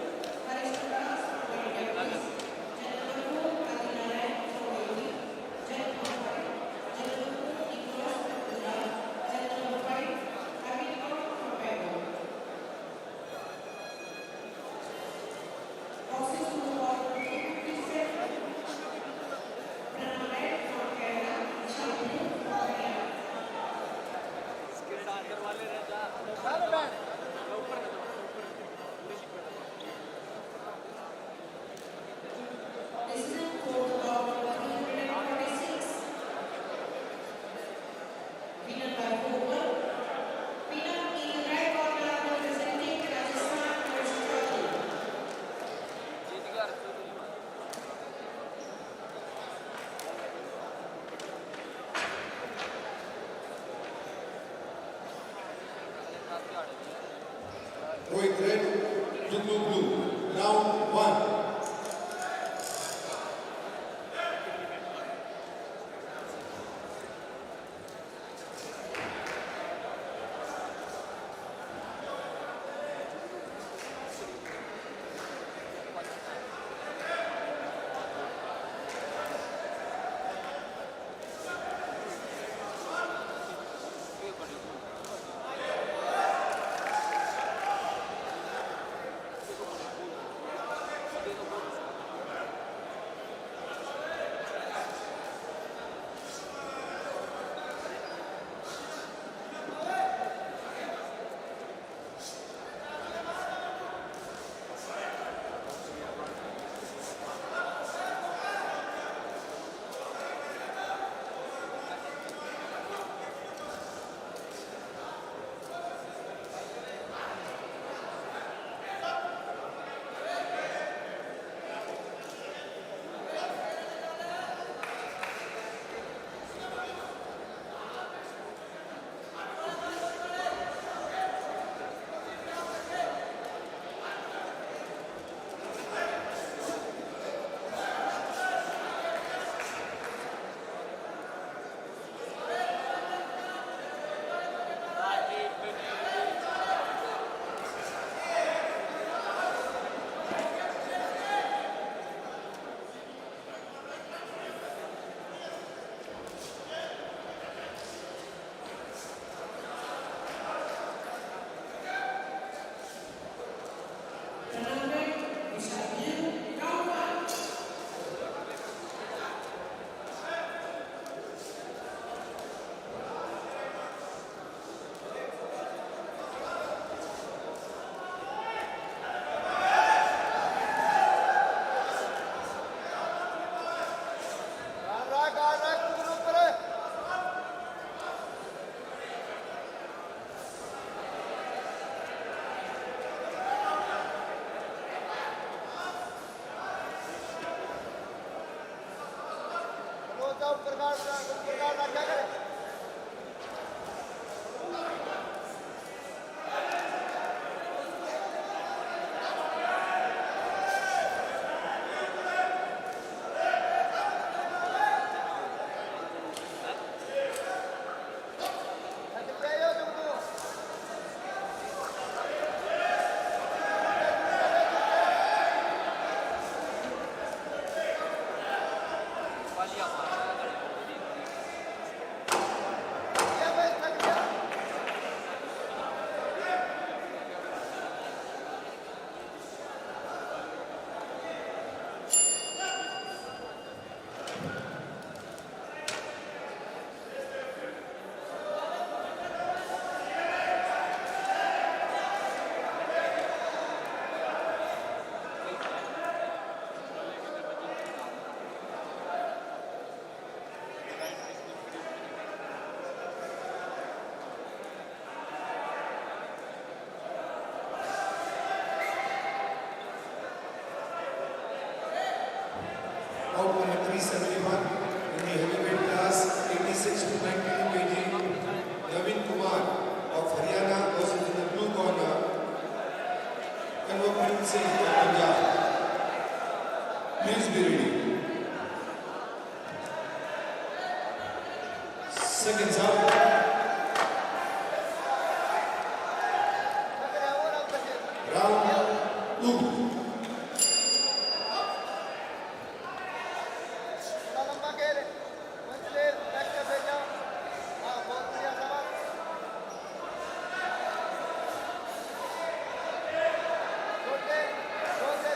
Harish Prakash from India Police. Judge number 4, Adi Narayan from UP. Judge number 5, Judge number 2, Nicholas from Gujarat. Judge number 5, Arvind Kaur from Bengal. Officers for the ball number 257, Pranam Red from Kerala. Vishal Blue from Haryana. Decision for the ball number 346, winner by 4-1. Winner in the red corner representing Rajasthan, Harsh Chaudhary. Rohit red, Kutlu blue. Round 1. प्रकार ना क्या करे Bout number 371 in the heavyweight class, 86 to 92 kg, Naveen Kumar of Haryana versus in the blue corner, Kanwar Prince Singh of Punjab. Please be ready. Seconds out. Round 2. लंबा खेल मंचले back पे भेजा हां बहुत बढ़िया सवाल छोटे छोटे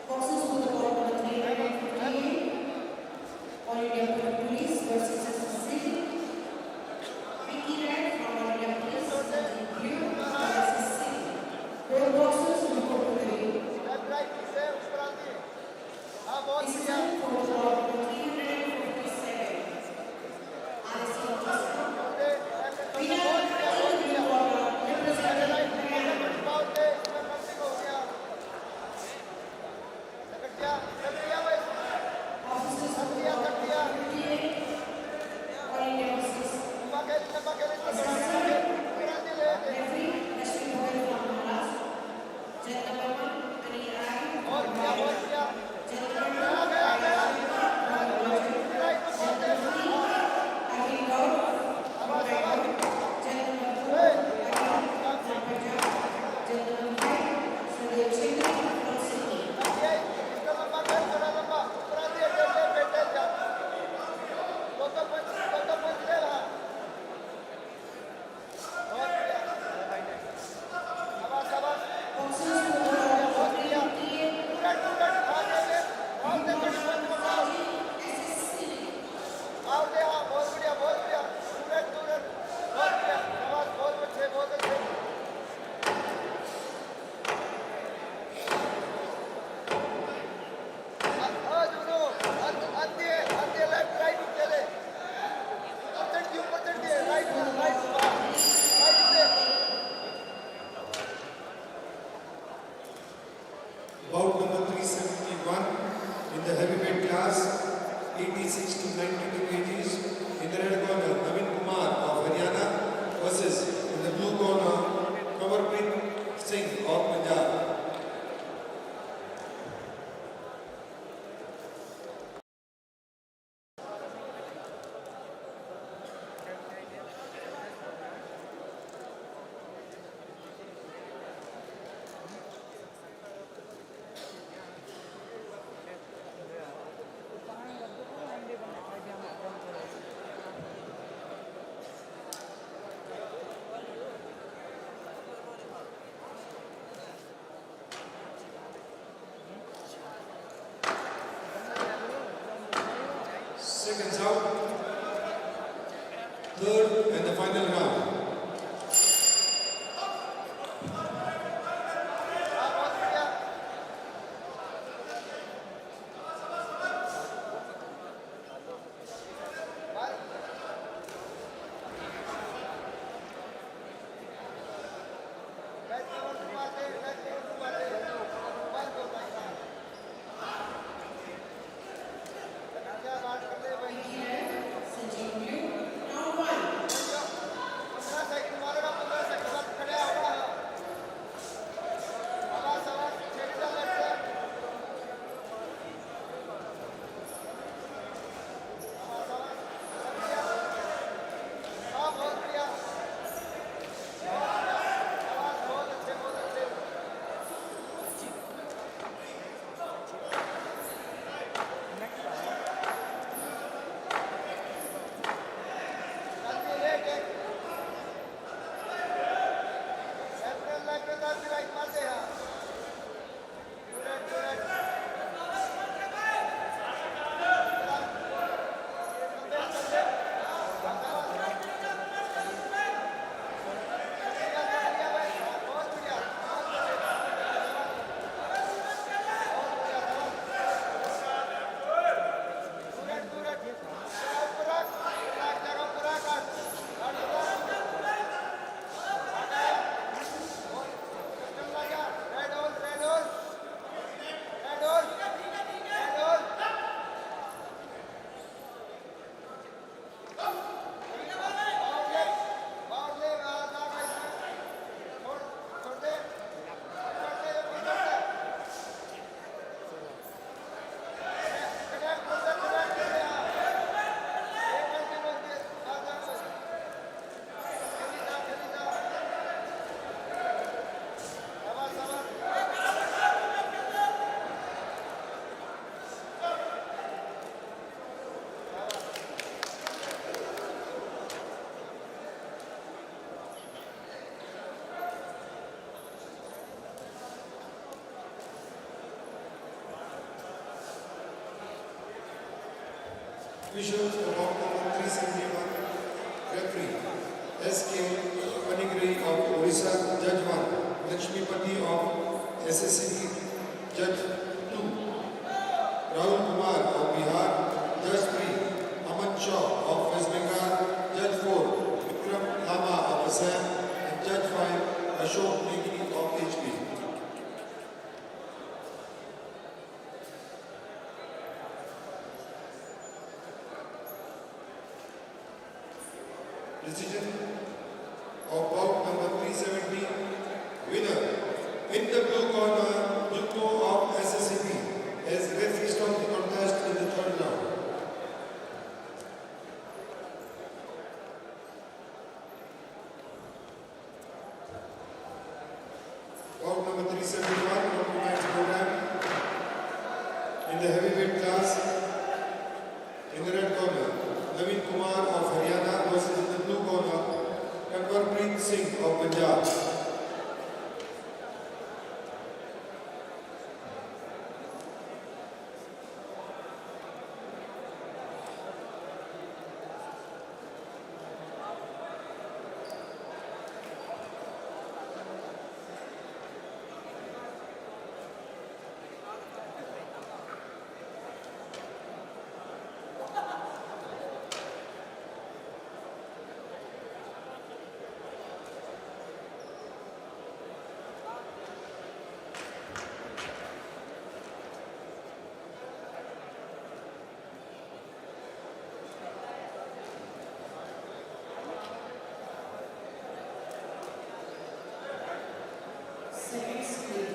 Boxers for the bout number 358. All India Police versus City. Vicky Red from All India Police versus City. Both boxers for the bout number 3. Left right से ऊपर आती है हां बहुत This is बढ़िया for the bout number 357. RSC Boxer. छोटे left पे Winner बहुत बढ़िया बहुत in the बढ़िया corner, left representing right Haryana. पाउट दे इसमें नंबर हो गया सकटिया भाई Officers for the सकटिया bout सकटिया number 58. All India Police. लंबा खेल पूरा दे ले Referee Rashmi Bhagat from Maharashtra. Jet number 1, Ani Arari from बहुत बढ़िया बहुत बढ़िया Jet number 2, गया गया गया राइट पे बहुत दे Agni Gaur from Raipur. Jet number 4, Agni from Punjab. Jet number 5, Sudev Chandra from Sydney. ये इसका लंबा खेल थोड़ा लंबा पूरा दे ले बेटे जा तो पंच ले रहा बहुत बढ़िया शाबाश शाबाश Boxers for the bout number बहुत बढ़िया 358. टूट आगे ले और दे कड़ी पंच बनाओ आओ दे हाँ बहुत बढ़िया बहुत बढ़िया बहुत बढ़िया शाबाश बहुत अच्छे बहुत अच्छे जुनू अंधे लेफ्ट राइट चले ऊपर चढ़ दिए राइट से Bout number 371 in the heavyweight class, 86 to 92 kgs. In the red corner, Naveen Kumar of Haryana versus in the blue corner, Officials for bout number 371, referee S.K. Panigri of Orissa, Judge 1, Lakshmipati of SSCB, Judge 2, Rahul Kumar of Bihar, Judge 3, Aman Shaw of West Bengal, Judge 4, Vikram Lama of Assam, and Judge 5, Ashok Negi of HP. Decision of bout number 370, winner in the blue corner, Jumbo of SSCB, as referee stopped the contest in the third round. Bout number 371 of tonight's program, in the heavyweight class, in the red corner, Naveen Kumar of Haryana versus in the blue corner, Kanwarpreet Singh of Punjab. Second screen.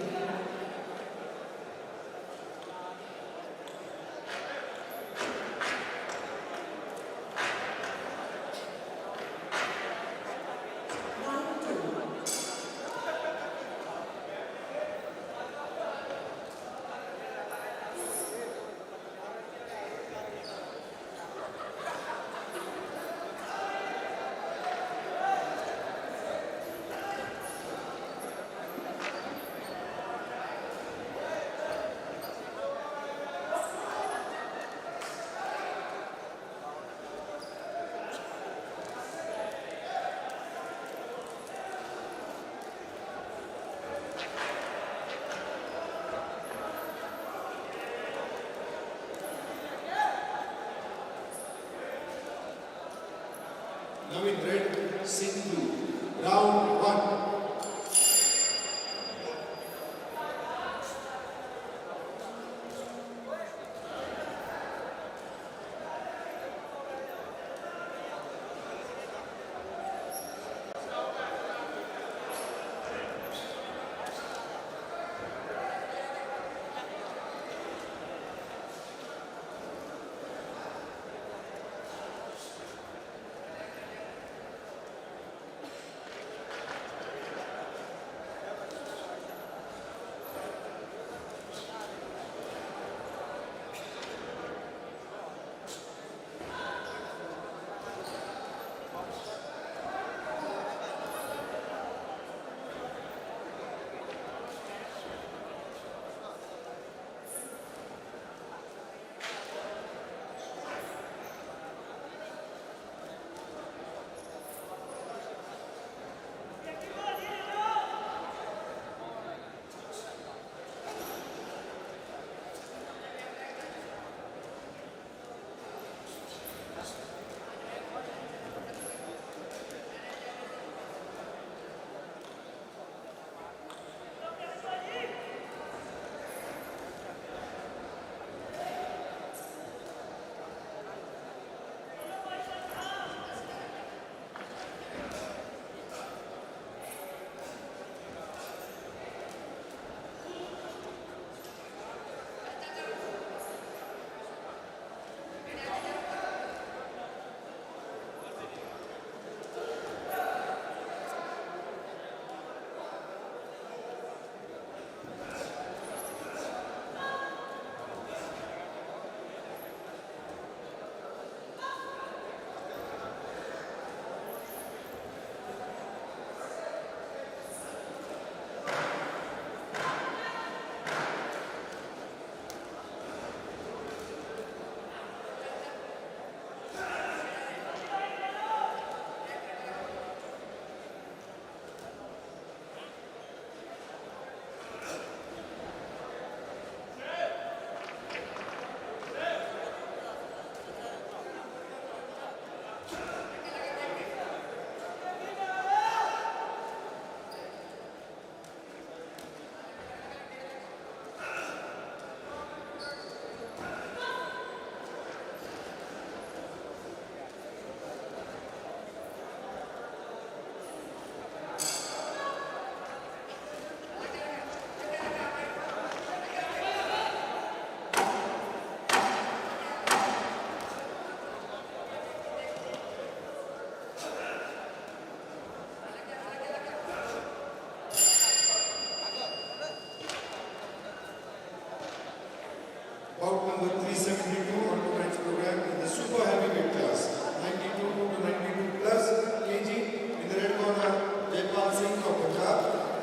Round 2. Now in red, Singh blue. Round 1. number 372 on tonight's program in the super heavyweight class, 92 to 92 plus kg. In the red corner, Jaipal Singh of Punjab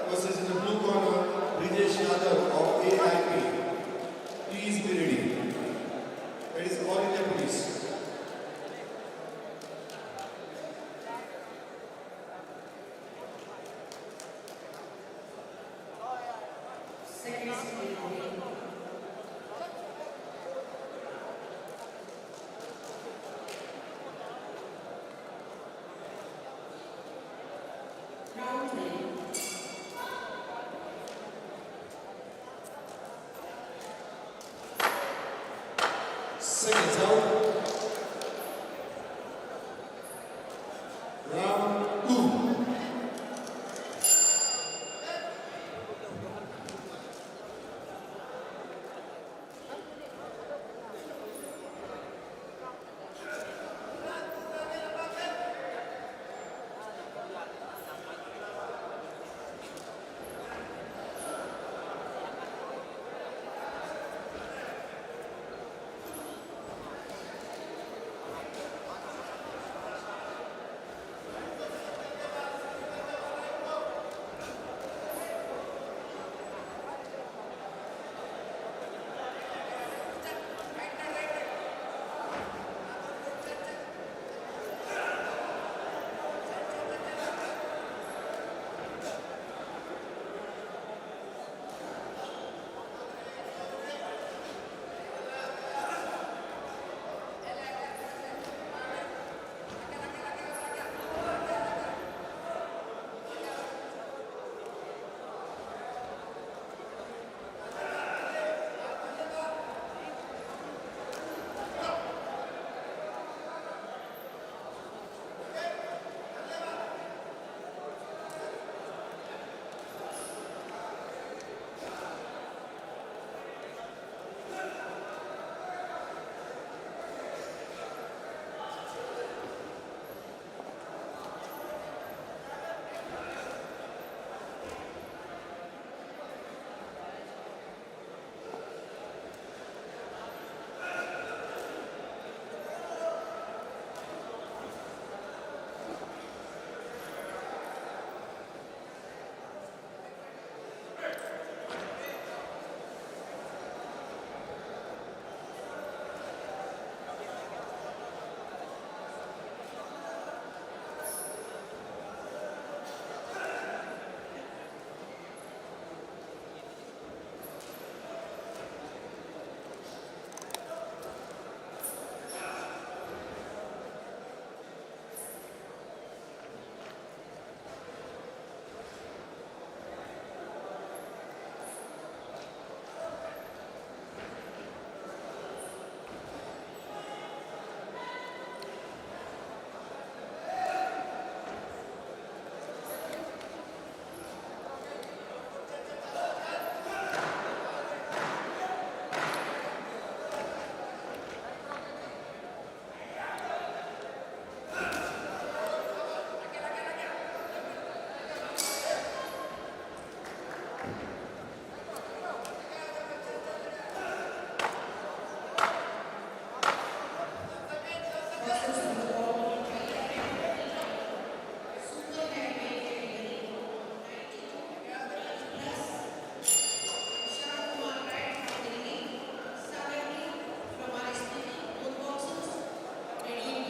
versus in the blue corner, Brijesh Yadav of AIP. Please be ready. That is All India Police. Second speed. Round 3. Seconds out. Round 2.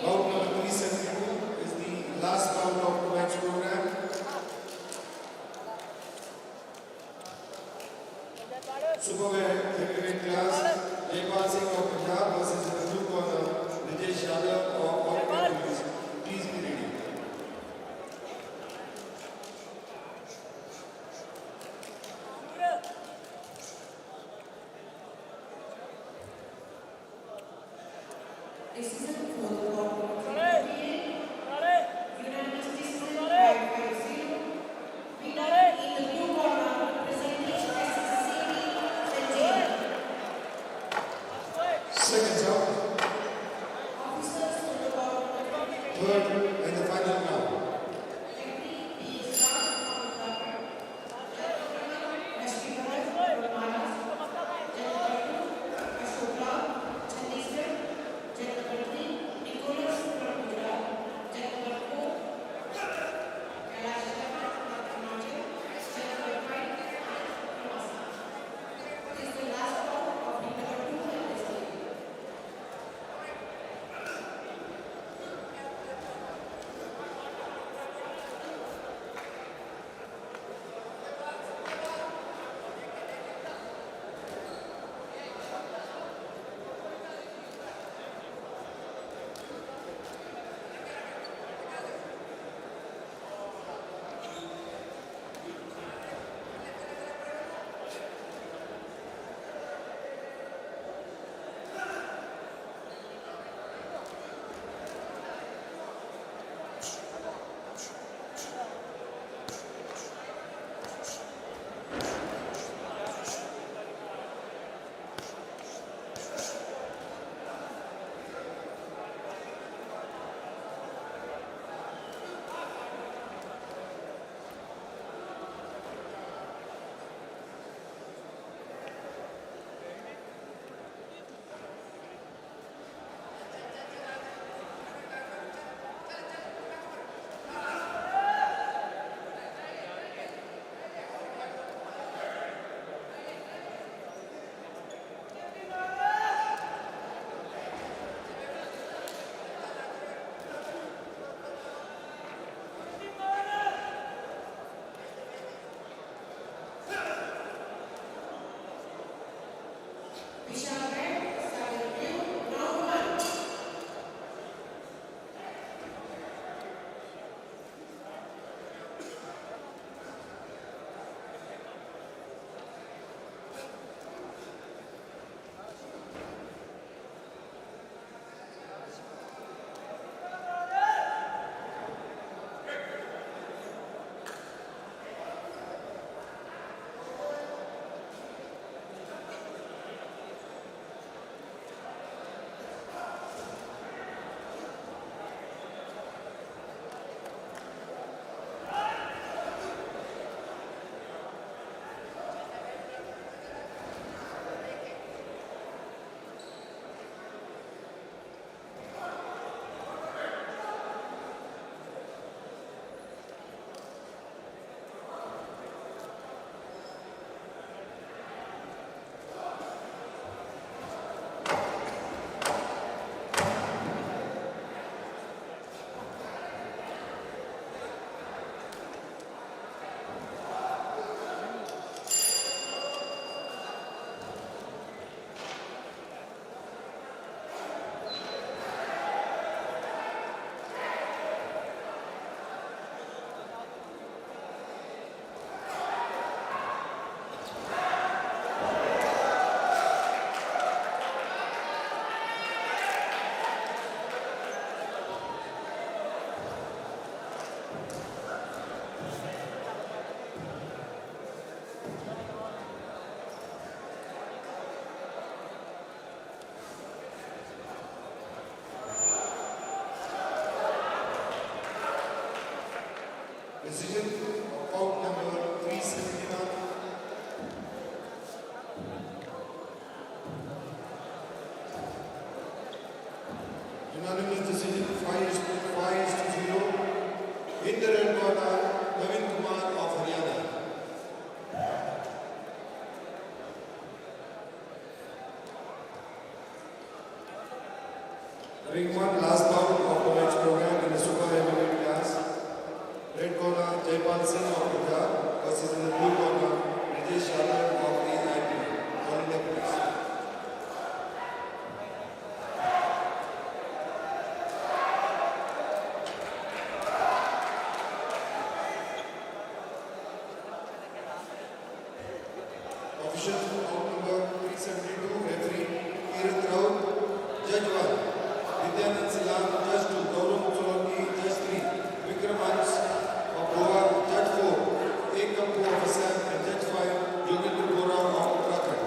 Bout number 372 is the last bout of tonight's program. Super heavyweight class, Jaipal Singh of Punjab versus in the blue corner, Brijesh Yadav of All India Police. Please be ready. Decision for the ball. Unanimous decision 5-0. Winner in the blue corner, representing SCB Sanjay. Seconds out, Officers for the ball. third and the final round. Referee is Ram Kamkar. Judge Rashmi Bharat from Maharashtra. Judge Ashok Lal decision of bout number 379. Unanimous decision 5-0. In the red corner, Navin Kumar of Haryana. Ring 1, last bout of the match program in the super heavyweight class. Red corner, Jaipal Singh of Punjab versus in the blue corner, Rajesh Yadav of AIP. Calling the police. Officials out number 372, referee Kiran Raut, Judge 1, Vidyanand Salam, Judge 2, Gaurav Solanki, Judge 3, Vikram Hans of Goa, Judge 4, Ekam Kapoor of Assam, and Judge 5, Yogendra Bora of Uttarakhand.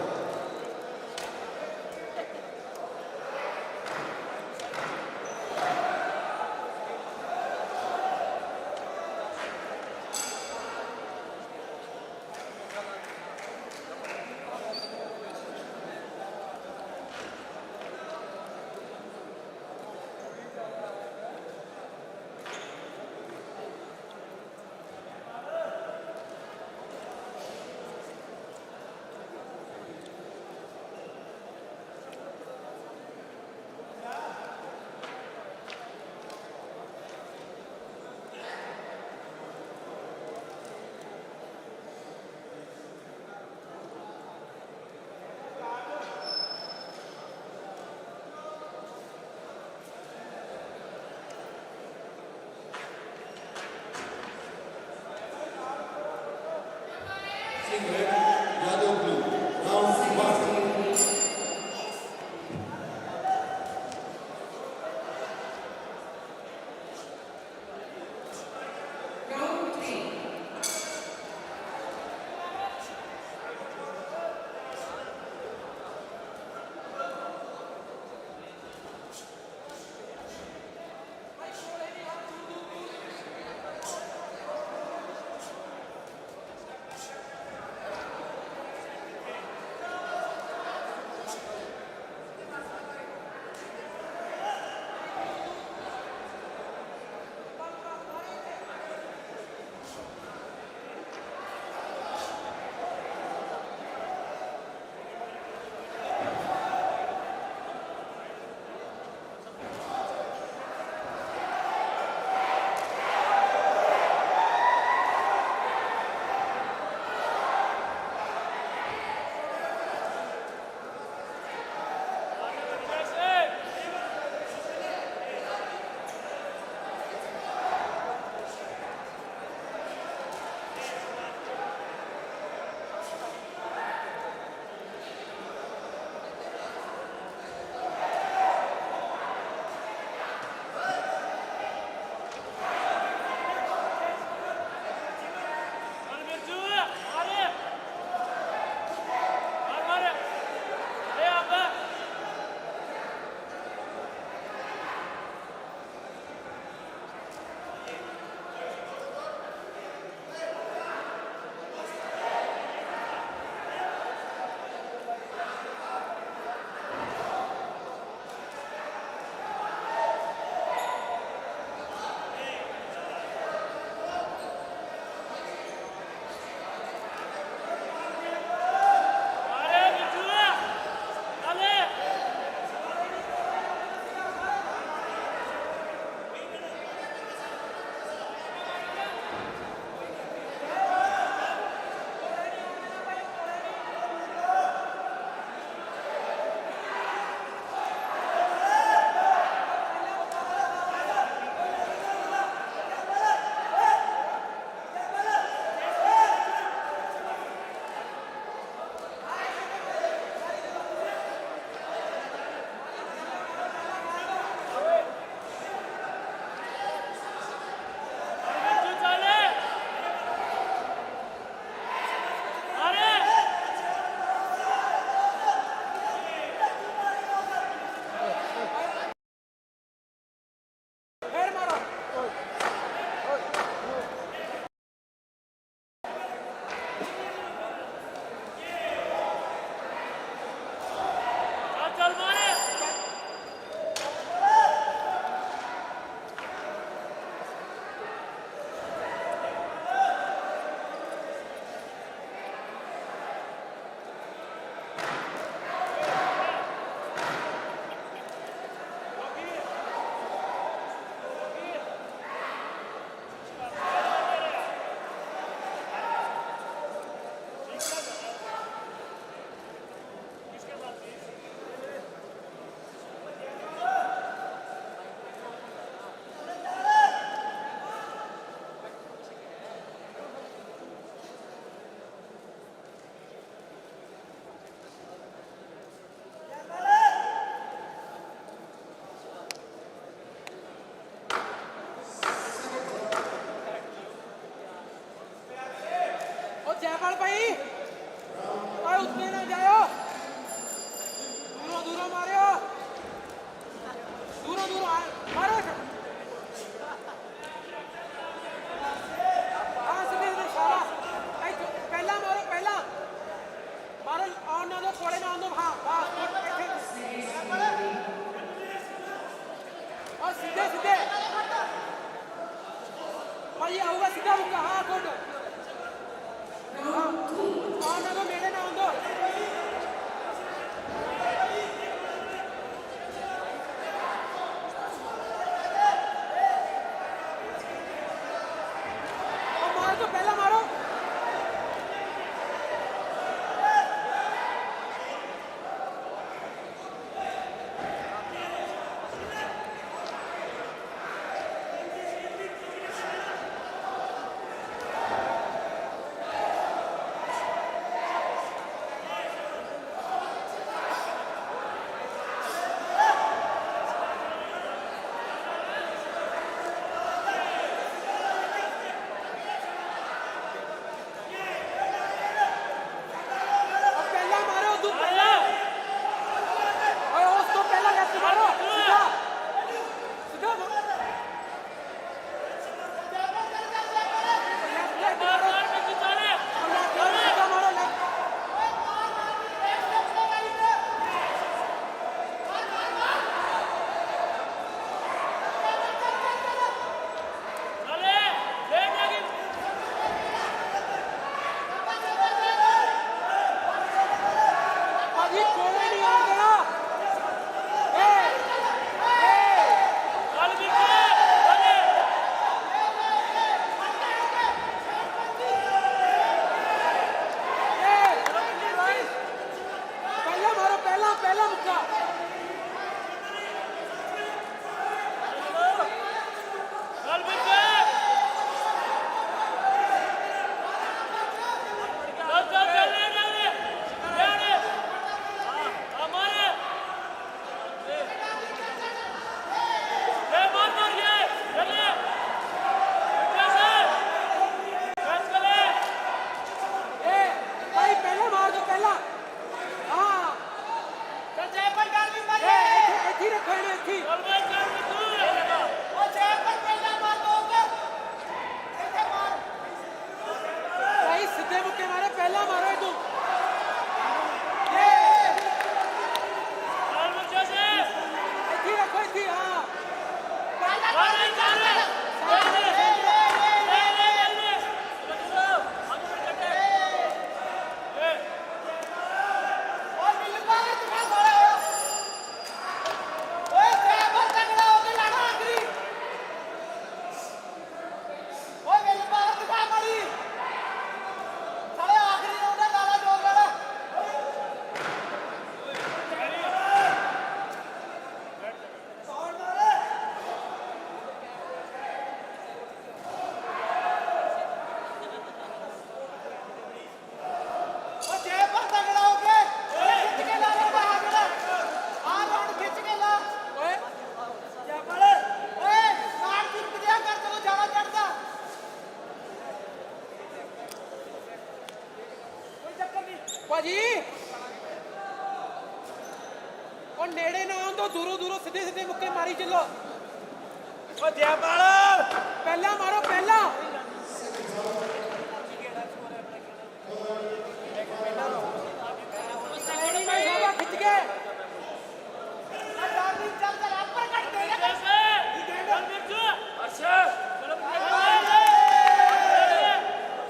Singh red, Yadav blue. Round 1. Round 3. ਭਾਜੀ ਉਹ ਨੇੜੇ ਨਾ ਆਉਣ ਤੋਂ ਦੂਰੋਂ ਦੂਰੋਂ ਸਿੱਧੇ ਸਿੱਧੇ ਮੁੱਕੇ ਮਾਰੀ ਚੱਲੋ। ਉਹ ਜੈਪਾਲ ਪਹਿਲਾਂ ਮਾਰੋ ਪਹਿਲਾਂ। ਖਿੱਚ ਕੇ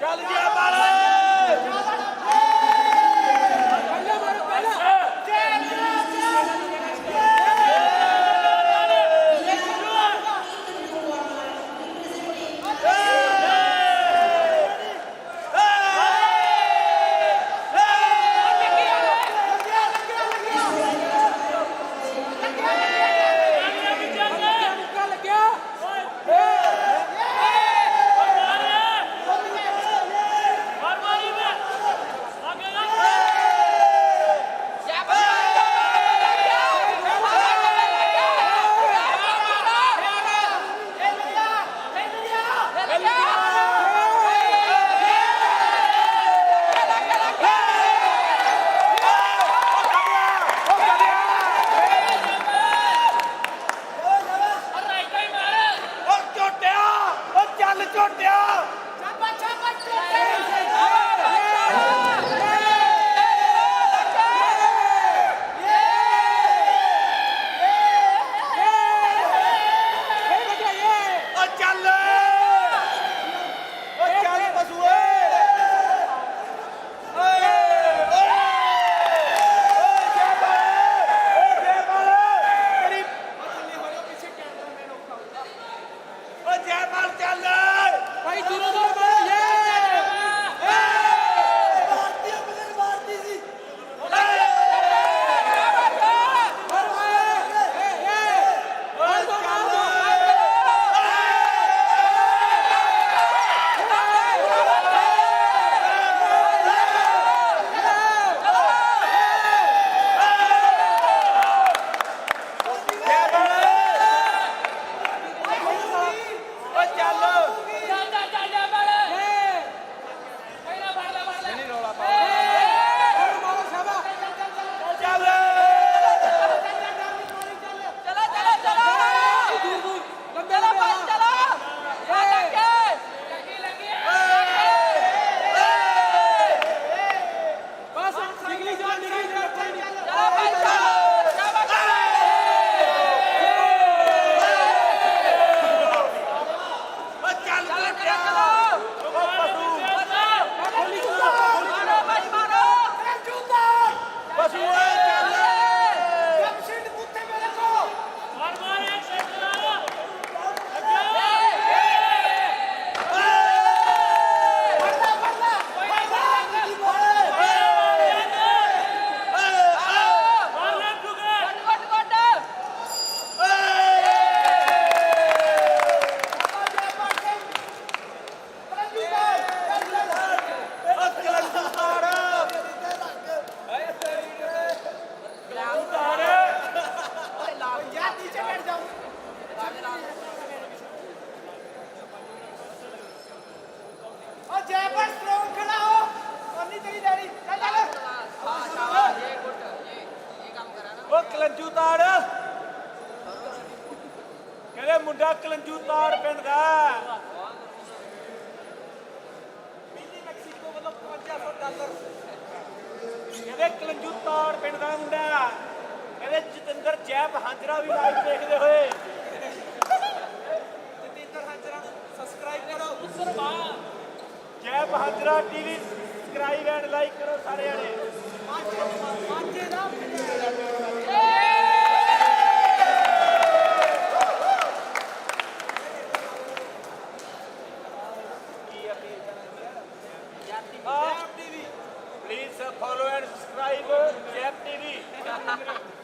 ਚੱਲ ਜੈਪਾਲ ਪਹਿਲਾਂ ਮਾਰੋ ਪਹਿਲਾਂ। ਕਲੰਜੂ ਤਾੜ ਕਹਿੰਦੇ ਮੁੰਡਾ ਕਲੰਜੂ ਤਾੜ ਪਿੰਡ ਦਾ ਮਿਲੀ ਮੈਕਸੀਕੋ ਵੱਲੋਂ $5500 ਕਹਿੰਦੇ ਕਲੰਜੂ ਤਾੜ ਪਿੰਡ ਦਾ ਮੁੰਡਾ ਕਹਿੰਦੇ ਜਤਿੰਦਰ ਜੈਪ ਹਾਂਜਰਾ ਵੀ ਲਾਈਵ ਦੇਖਦੇ ਹੋਏ ਜਤਿੰਦਰ ਹਾਂਜਰਾ ਸਬਸਕ੍ਰਾਈਬ ਕਰੋ ਜੈਪ ਹਾਂਜਰਾ ਟੀਵੀ ਸਬਸਕ੍ਰਾਈਬ ਐਂਡ ਲਾਈਕ ਕਰੋ ਸਾਰੇ ਜਣੇ Please follow and subscribe Jap TV.